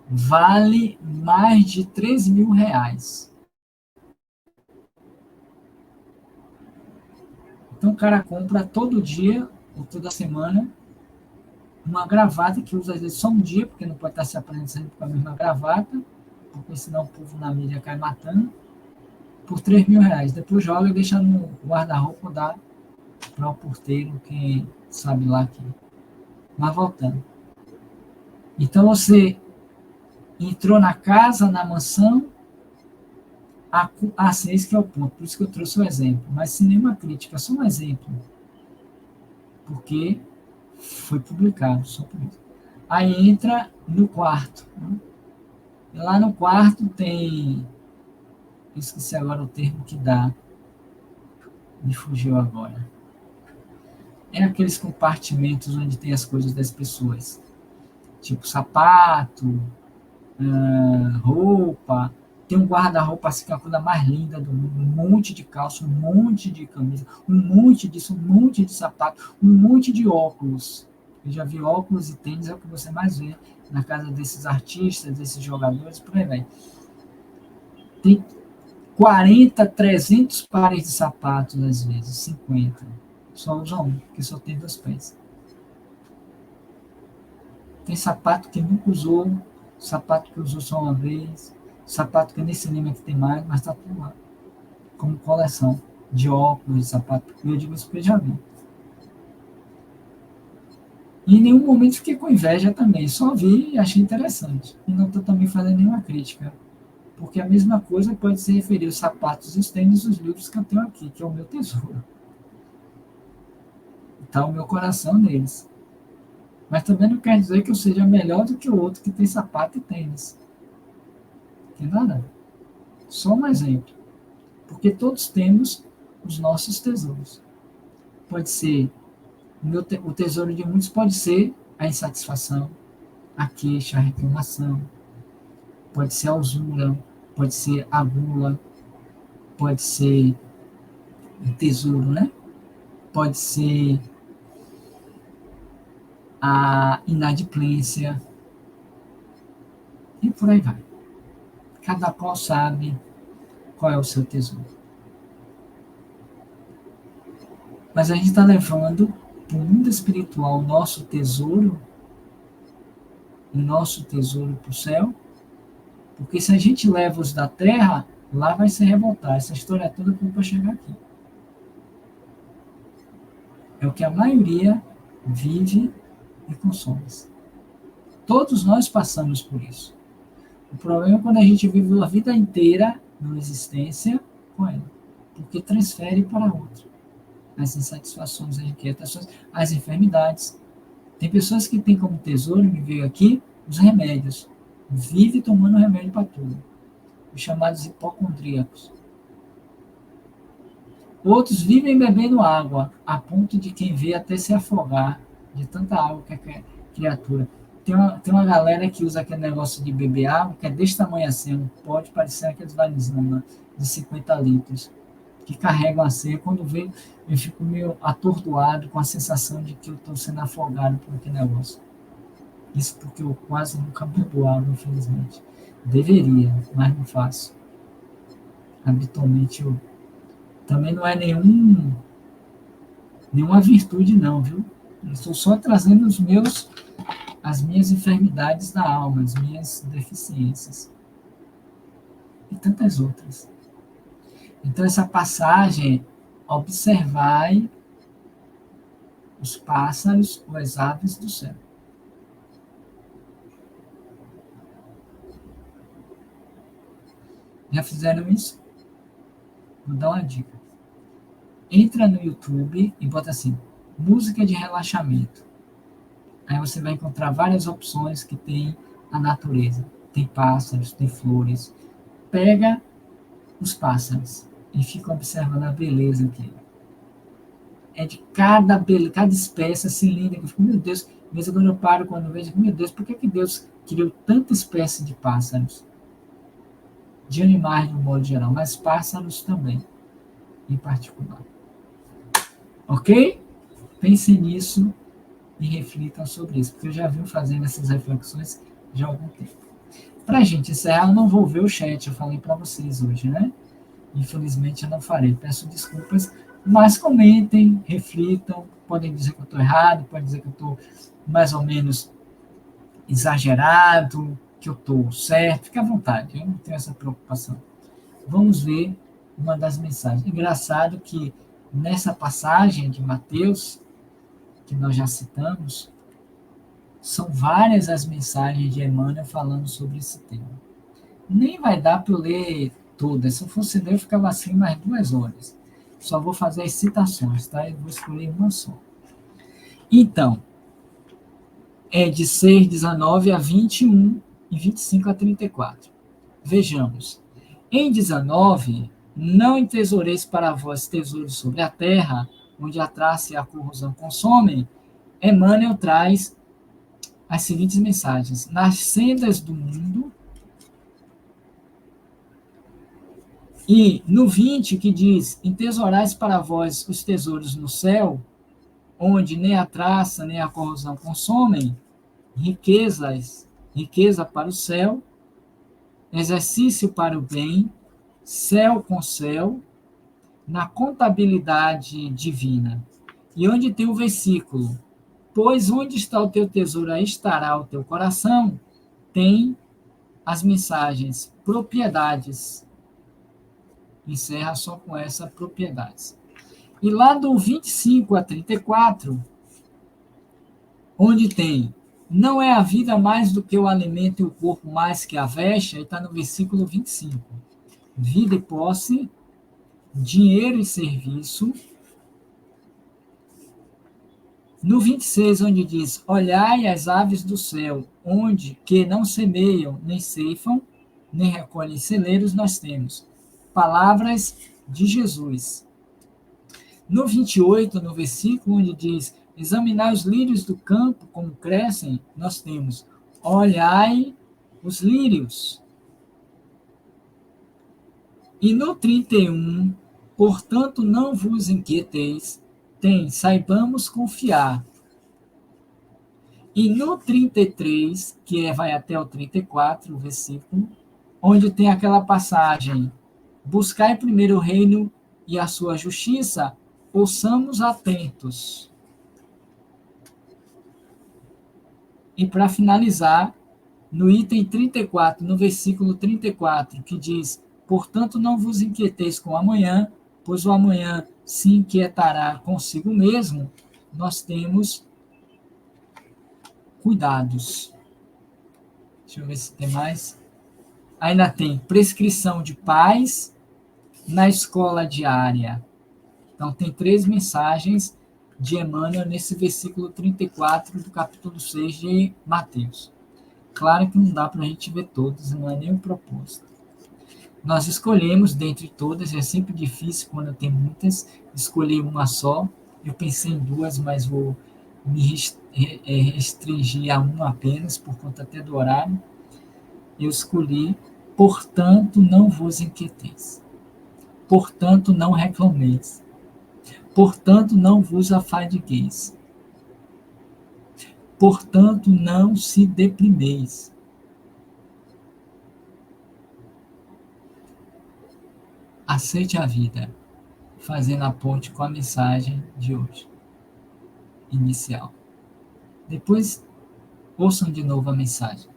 vale mais de 3.000 reais. Então o cara compra todo dia ou toda semana uma gravata que usa às vezes só um dia, porque não pode estar se apresentando com a mesma gravata, porque senão o povo na mídia cai matando, por 3.000 reais. Depois joga e deixa no guarda-roupa, dá para o porteiro, quem sabe lá que. Mas voltando. Então você entrou na casa, na mansão, esse que é o ponto, por isso que eu trouxe o exemplo, mas sem nenhuma crítica, só um exemplo, porque foi publicado, só por isso. Aí entra no quarto, né? E lá no quarto tem, eu esqueci agora o termo que dá, me fugiu agora. É aqueles compartimentos onde tem as coisas das pessoas, tipo sapato, roupa. Tem um guarda-roupa assim, que é a coisa mais linda do mundo, um monte de calça, um monte de camisa, um monte disso, um monte de sapato, um monte de óculos. Eu já vi óculos e tênis, é o que você mais vê na casa desses artistas, desses jogadores, por aí vai. Tem 40, 300 pares de sapatos, às vezes, 50. Só usa um, porque só tem 2 pés. Tem sapato que nunca usou, sapato que usou só uma vez, sapato que nem se lembra que tem mais, mas está tudo lá. Como coleção de óculos, de sapato. E eu digo isso porque eu já vi. E em nenhum momento fiquei com inveja também, só vi e achei interessante. E não estou também fazendo nenhuma crítica, porque a mesma coisa pode se referir aos sapatos, os tênis, os livros que eu tenho aqui, que é o meu tesouro. Está o meu coração neles. Mas também não quer dizer que eu seja melhor do que o outro que tem sapato e tênis. Tem nada. Só um exemplo. Porque todos temos os nossos tesouros. Pode ser, o tesouro de muitos pode ser a insatisfação, a queixa, a reclamação, pode ser a usura, pode ser a gula, pode ser o tesouro, né? Pode ser a inadimplência, e por aí vai. Cada qual sabe qual é o seu tesouro. Mas a gente está levando para o mundo espiritual o nosso tesouro para o céu, porque se a gente leva os da terra, lá vai se revoltar. Essa história toda para chegar aqui. É o que a maioria vive e consome. Todos nós passamos por isso. O problema é quando a gente vive a vida inteira numa existência com ela. porque transfere para outro as insatisfações, as inquietações, as enfermidades. Tem pessoas que têm como tesouro, me veio aqui, os remédios. Vive tomando remédio para tudo. Os chamados hipocondríacos. Outros vivem bebendo água, a ponto de quem vê até se afogar de tanta água que a criatura. Tem uma galera que usa aquele negócio de beber água, que é desse tamanho assim, um pote parecendo aqueles valizões de 50 litros, que carregam assim. Quando vê, eu fico meio atordoado com a sensação de que eu estou sendo afogado por aquele negócio. Isso porque eu quase nunca bebo água, infelizmente. Deveria, mas não faço. Habitualmente eu também não é nenhuma virtude não, viu? Eu estou só trazendo as minhas enfermidades da alma, as minhas deficiências e tantas outras. Então essa passagem, observai os pássaros ou as aves do céu. Já fizeram isso? Vou dar uma dica. Entra no YouTube e bota assim, música de relaxamento. Aí você vai encontrar várias opções que tem a natureza. Tem pássaros, tem flores. Pega os pássaros e fica observando a beleza aqui. É de cada espécie assim linda, que eu fico, meu Deus, mesmo quando eu paro, quando eu vejo, meu Deus, por que Deus criou tanta espécie de pássaros? De animais, de um modo geral, mas pássaros também, em particular. Ok? Pensem nisso e reflitam sobre isso, porque eu já venho fazendo essas reflexões já há algum tempo. Para a gente encerrar, eu não vou ver o chat, eu falei para vocês hoje, né? Infelizmente eu não farei, peço desculpas, mas comentem, reflitam, podem dizer que eu estou errado, podem dizer que eu estou mais ou menos exagerado, que eu estou certo, fique à vontade, eu não tenho essa preocupação. Vamos ver uma das mensagens. Engraçado que nessa passagem de Mateus, que nós já citamos, são várias as mensagens de Emmanuel falando sobre esse tema. Nem vai dar para eu ler todas. Se eu fosse ler, eu ficava assim mais 2 horas. Só vou fazer as citações, tá? Eu vou escolher uma só. Então, é de 6, 19 a 21 e 25 a 34. Vejamos. Em 19, não entesoureis para vós tesouros sobre a terra, onde a traça e a corrosão consomem. Emmanuel traz as seguintes mensagens. Nas sendas do mundo. E no 20, que diz: entesourais para vós os tesouros no céu, onde nem a traça nem a corrosão consomem, riqueza para o céu, exercício para o bem, céu com céu, na contabilidade divina. E onde tem o versículo: pois onde está o teu tesouro, aí estará o teu coração, tem as mensagens propriedades. Encerra só com essa propriedades. E lá do 25 a 34, onde tem não é a vida mais do que o alimento e o corpo mais que a veste, aí está no versículo 25. Vida e posse, dinheiro e serviço. No 26, onde diz, olhai as aves do céu, onde que não semeiam, nem ceifam, nem recolhem celeiros, nós temos palavras de Jesus. No 28, no versículo onde diz, examinar os lírios do campo, como crescem, nós temos, olhai os lírios. E no 31, portanto não vos inquieteis, tem, saibamos confiar. E no 33, vai até o 34, o versículo, onde tem aquela passagem, buscai primeiro o reino e a sua justiça, ouçamos atentos. E para finalizar, no item 34, no versículo 34, que diz, portanto não vos inquieteis com o amanhã, pois o amanhã se inquietará consigo mesmo, nós temos cuidados. Deixa eu ver se tem mais. Ainda tem prescrição de paz, na escola diária. Então, tem 3 mensagens de Emmanuel nesse versículo 34 do capítulo 6 de Mateus. Claro que não dá para a gente ver todas, não é nem um propósito. Nós escolhemos dentre todas, é sempre difícil quando tem muitas, escolher uma só. Eu pensei em 2, mas vou me restringir a uma apenas, por conta até do horário. Eu escolhi, portanto, não vos inquieteis. Portanto, não reclameis. Portanto, não vos afadigueis. Portanto, não se deprimeis. Aceite a vida, fazendo a ponte com a mensagem de hoje, inicial. Depois, ouçam de novo a mensagem.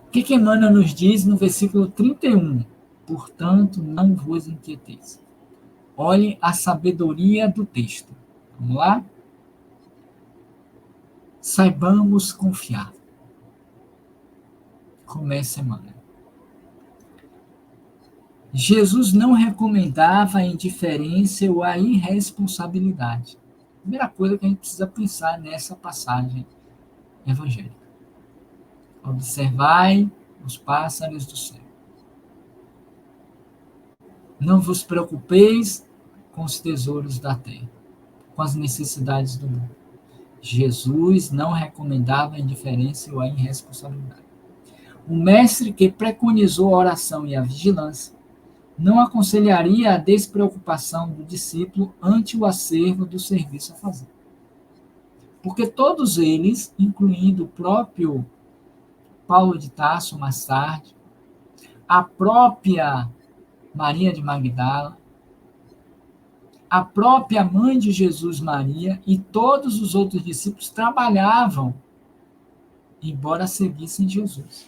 O que Emmanuel nos diz no versículo 31? Portanto, não vos inquieteis. Olhem a sabedoria do texto. Vamos lá? Saibamos confiar. Começa a semana. Jesus não recomendava a indiferença ou a irresponsabilidade. Primeira coisa que a gente precisa pensar nessa passagem evangélica. Observai os pássaros do céu. Não vos preocupeis com os tesouros da terra, com as necessidades do mundo. Jesus não recomendava a indiferença ou a irresponsabilidade. O mestre que preconizou a oração e a vigilância não aconselharia a despreocupação do discípulo ante o acervo do serviço a fazer. Porque todos eles, incluindo o próprio Paulo de Tarso mais tarde, a própria Maria de Magdala, a própria mãe de Jesus, Maria, e todos os outros discípulos trabalhavam, embora seguissem Jesus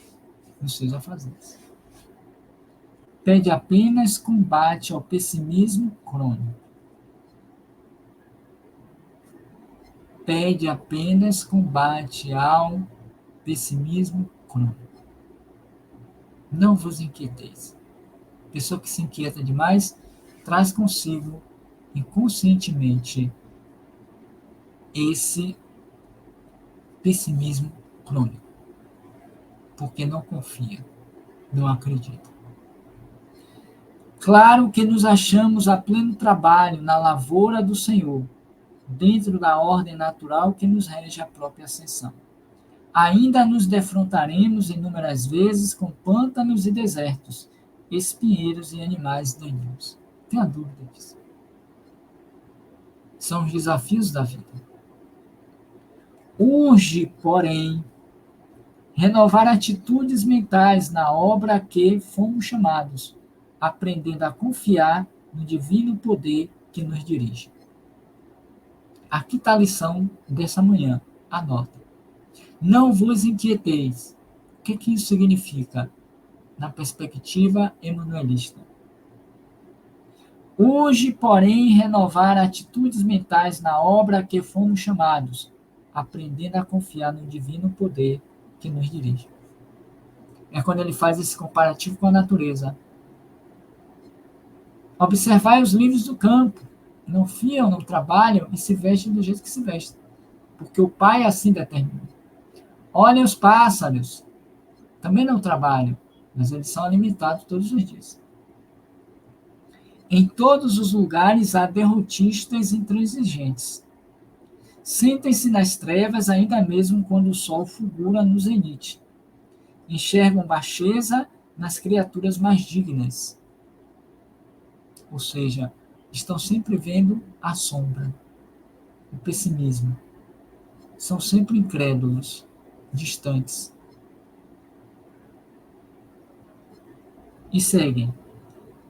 nos seus afazeres. Pede apenas combate ao pessimismo crônico. Pede apenas combate ao pessimismo crônico. Não vos inquieteis. Pessoa que se inquieta demais traz consigo inconscientemente esse pessimismo crônico, porque não confia, não acredita. Claro que nos achamos a pleno trabalho na lavoura do Senhor, dentro da ordem natural que nos rege a própria ascensão. Ainda nos defrontaremos inúmeras vezes com pântanos e desertos, espinheiros e animais daninhos. Tenha dúvida disso. São os desafios da vida. Urge, porém, renovar atitudes mentais na obra a que fomos chamados, aprendendo a confiar no divino poder que nos dirige. Aqui está a lição dessa manhã. Anota. Não vos inquieteis. O que isso significa na perspectiva emanuelista? Hoje, porém, renovar atitudes mentais na obra a que fomos chamados, aprendendo a confiar no divino poder que nos dirige. É quando ele faz esse comparativo com a natureza. Observai os lírios do campo, não fiam, não trabalham e se vestem do jeito que se vestem, porque o Pai assim determina. Olhem os pássaros, também não trabalham, mas eles são alimentados todos os dias. Em todos os lugares há derrotistas intransigentes. Sentem-se nas trevas ainda mesmo quando o sol fulgura no zenite. Enxergam baixeza nas criaturas mais dignas. Ou seja, estão sempre vendo a sombra, o pessimismo. São sempre incrédulos, distantes. E seguem.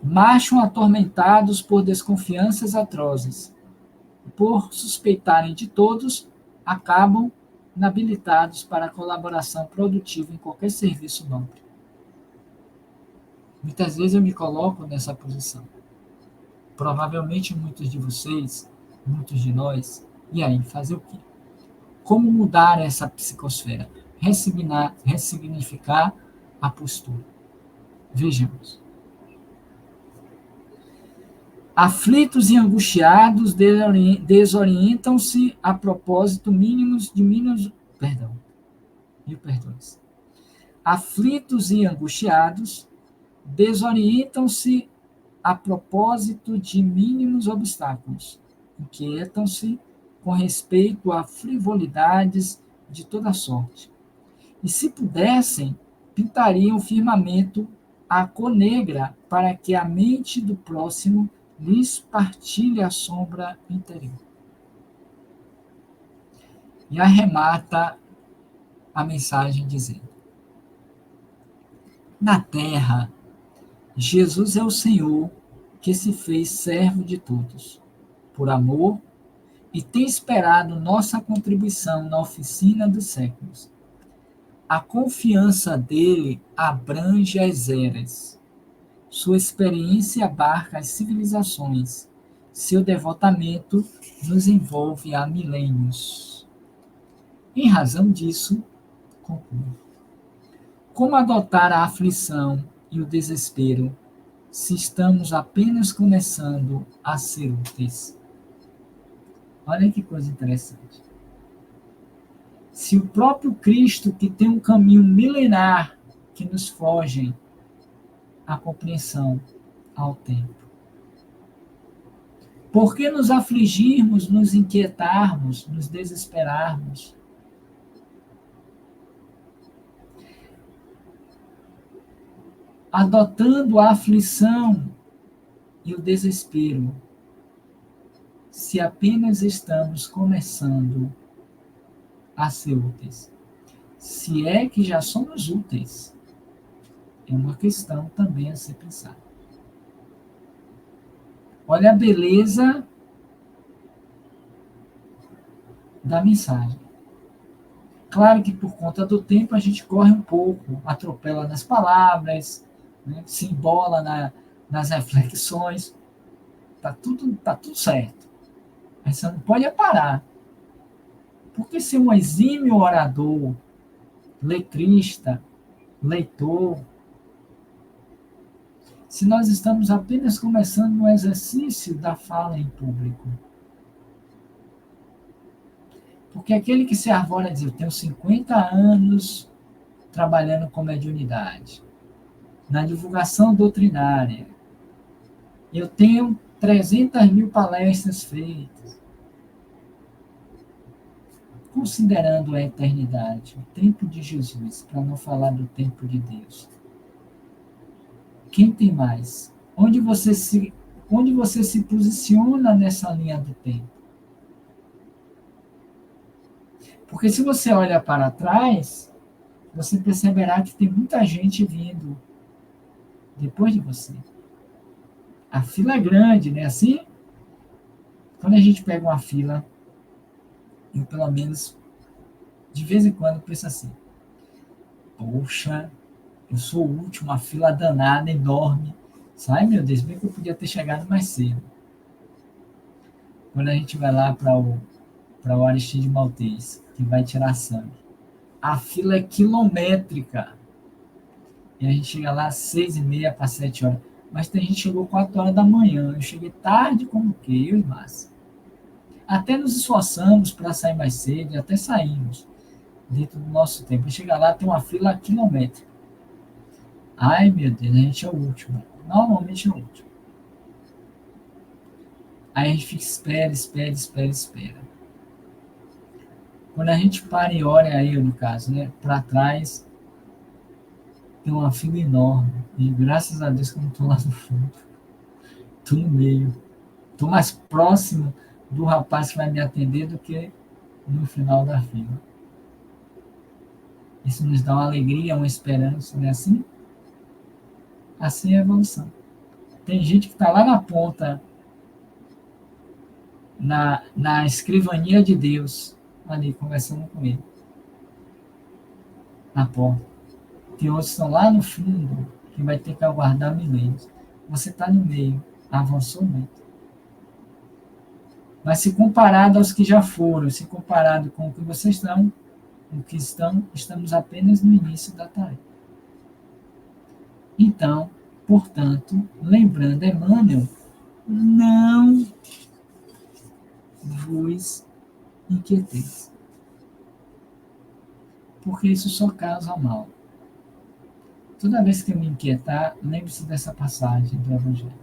Marcham atormentados por desconfianças atrozes. Por suspeitarem de todos, acabam inabilitados para a colaboração produtiva em qualquer serviço nobre. Muitas vezes eu me coloco nessa posição. Provavelmente muitos de vocês, muitos de nós, e aí, fazer o quê? Como mudar essa psicosfera? Ressignificar a postura. Vejamos. Aflitos e angustiados desorientam-se a propósito perdão, mil perdões. Aflitos e angustiados desorientam-se a propósito de mínimos obstáculos, inquietam-se com respeito a frivolidades de toda sorte. E se pudessem, pintariam o firmamento a cor negra para que a mente do próximo lhes partilhe a sombra interior. E arremata a mensagem dizendo: na terra, Jesus é o Senhor que se fez servo de todos, por amor, e tem esperado nossa contribuição na oficina dos séculos. A confiança dele abrange as eras. Sua experiência abarca as civilizações. Seu devotamento nos envolve há milênios. Em razão disso, concluo. Como adotar a aflição e o desespero se estamos apenas começando a ser úteis? Olha que coisa interessante. Se o próprio Cristo, que tem um caminho milenar que nos foge à compreensão, ao tempo, por que nos afligirmos, nos inquietarmos, nos desesperarmos? Adotando a aflição e o desespero, se apenas estamos começando a ser úteis. Se é que já somos úteis, é uma questão também a ser pensada. Olha a beleza da mensagem. Claro que por conta do tempo a gente corre um pouco, atropela nas palavras, né, se embola nas reflexões. Tá tudo certo. Mas você não pode parar. Porque ser um exímio orador, letrista, leitor, se nós estamos apenas começando no exercício da fala em público? Porque aquele que se arvora diz: eu tenho 50 anos trabalhando com mediunidade, na divulgação doutrinária, eu tenho 300.000 palestras feitas. Considerando a eternidade, o tempo de Jesus, para não falar do tempo de Deus, quem tem mais? Onde você se posiciona nessa linha do tempo? Porque se você olha para trás, você perceberá que tem muita gente vindo depois de você. A fila é grande, né? Assim, quando a gente pega uma fila, eu pelo menos, de vez em quando, penso assim: poxa, eu sou o último, a fila danada, enorme. Sai, meu Deus, bem que eu podia ter chegado mais cedo. Quando a gente vai lá para o Aristide Maltês, que vai tirar sangue, a fila é quilométrica. E a gente chega lá às 6h30 para 7 horas. Mas tem gente que chegou 4 horas da manhã. Eu cheguei tarde como que eu e Márcia. Até nos esforçamos para sair mais cedo, e até saímos dentro do nosso tempo. Chega lá, tem uma fila quilométrica. Ai, meu Deus, a gente é o último. Normalmente é o último. Aí a gente fica, espera. Quando a gente para e olha aí, no caso, né, para trás, tem uma fila enorme. E graças a Deus que eu não estou lá no fundo. Estou no meio. Estou mais próximo do rapaz que vai me atender do que no final da fila. Isso nos dá uma alegria, uma esperança, não é assim? Assim é a evolução. Tem gente que está lá na ponta, na escrivaninha de Deus, ali, conversando com ele. Na porta. Tem outros que estão lá no fundo, que vai ter que aguardar milênios. Você está no meio, avançou muito. Mas se comparado aos que já foram, se comparado com o que vocês estão, o que estamos apenas no início da tarefa. Então, portanto, lembrando Emmanuel, não vos inquieteis, porque isso só causa mal. Toda vez que eu me inquietar, lembre-se dessa passagem do Evangelho.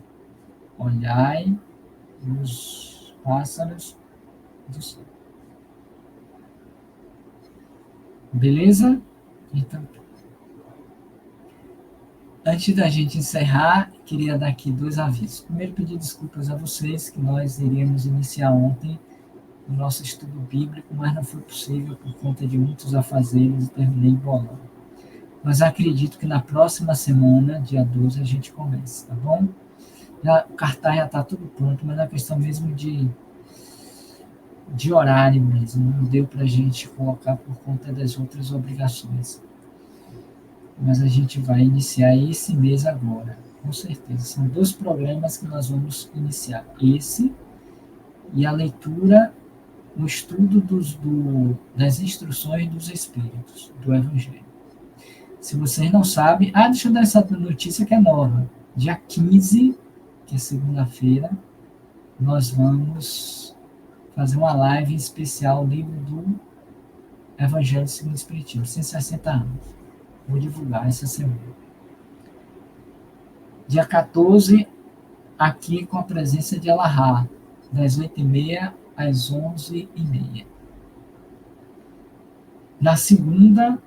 Olhai os pássaros do céu. Beleza? Então, antes da gente encerrar, queria dar aqui 2 avisos. Primeiro, pedir desculpas a vocês, que nós iríamos iniciar ontem o nosso estudo bíblico, mas não foi possível por conta de muitos afazeres e terminei bolando. Mas acredito que na próxima semana, dia 12, a gente começa, tá bom? O cartaz já está tudo pronto, mas é questão mesmo de horário mesmo. Não deu para a gente colocar por conta das outras obrigações. Mas a gente vai iniciar esse mês agora, com certeza. São 2 programas que nós vamos iniciar. Esse e a leitura, o estudo das instruções dos Espíritos, do Evangelho. Se vocês não sabem... deixa eu dar essa notícia que é nova. Dia 15, que é segunda-feira, nós vamos fazer uma live especial, livro do Evangelho segundo o Espiritismo, 160 anos. Vou divulgar essa semana. Dia 14, aqui com a presença de Alahá, das 8h30 às 11h30. Na segunda,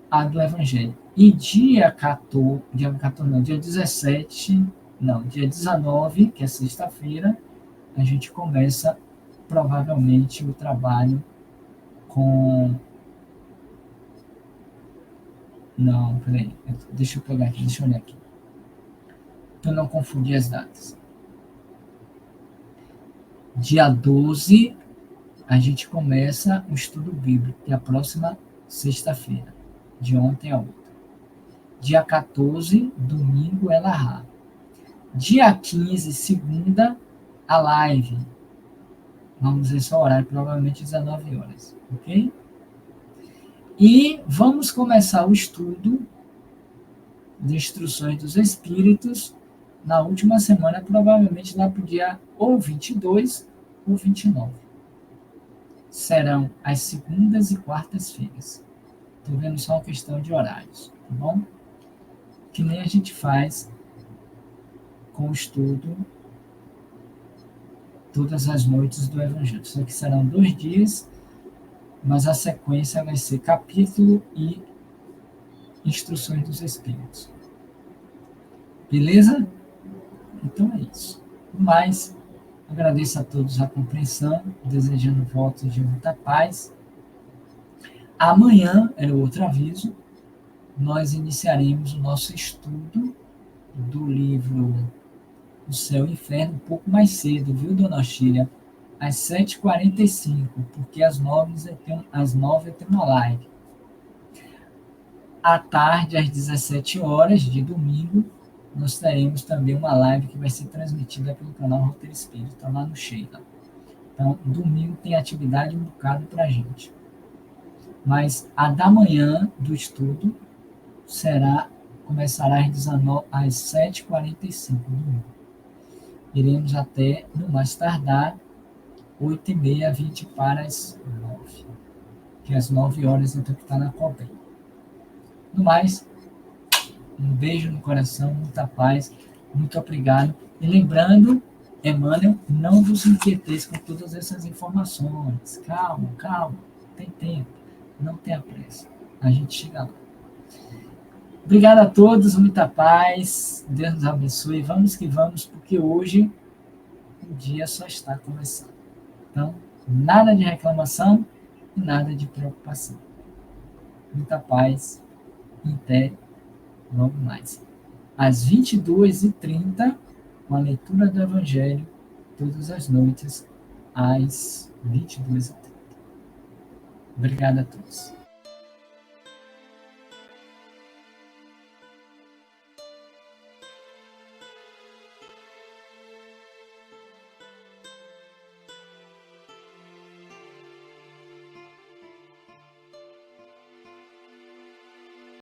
a do Evangelho. E dia 19, que é sexta-feira, a gente começa provavelmente o trabalho com... Não, peraí, deixa eu pegar aqui, deixa eu olhar aqui, para não confundir as datas. Dia 12, a gente começa o estudo bíblico, que é a próxima sexta-feira, de ontem a outra. Dia 14, domingo, é Lahá. Dia 15, segunda, a live. Vamos ver só o horário, provavelmente 19 horas, ok? E vamos começar o estudo de instruções dos Espíritos na última semana, provavelmente lá para o dia ou 22 ou 29. Serão as segundas e quartas-feiras. Estou vendo só uma questão de horários, tá bom? Que nem a gente faz com o estudo todas as noites do Evangelho. Só que serão 2 dias, mas a sequência vai ser capítulo e instruções dos Espíritos. Beleza? Então é isso. Mas agradeço a todos a compreensão, desejando votos de muita paz. Amanhã, é outro aviso, nós iniciaremos o nosso estudo do livro O Céu e o Inferno um pouco mais cedo, viu, dona Oxília? Às 7h45, porque às 9 eu tenho uma live. À tarde, às 17 horas de domingo, nós teremos também uma live que vai ser transmitida pelo canal Roteiro Espírita, lá no Sheila. Então, domingo tem atividade um bocado para a gente. Mas a da manhã do estudo começará às 7h45 domingo. Iremos até, no mais tardar, 8h30, 20 para as 9. Que às 9 horas eu tenho que estar na Cobem. No mais, um beijo no coração, muita paz, muito obrigado. E lembrando, Emmanuel, não vos inquieteis com todas essas informações. Calma, tem tempo, não tenha pressa. A gente chega lá. Obrigado a todos, muita paz, Deus nos abençoe. Vamos que vamos, porque hoje o dia só está começando. Então, nada de reclamação e nada de preocupação. Muita paz e até logo mais. Às 22h30, uma leitura do Evangelho, todas as noites, às 22h30. Obrigado a todos.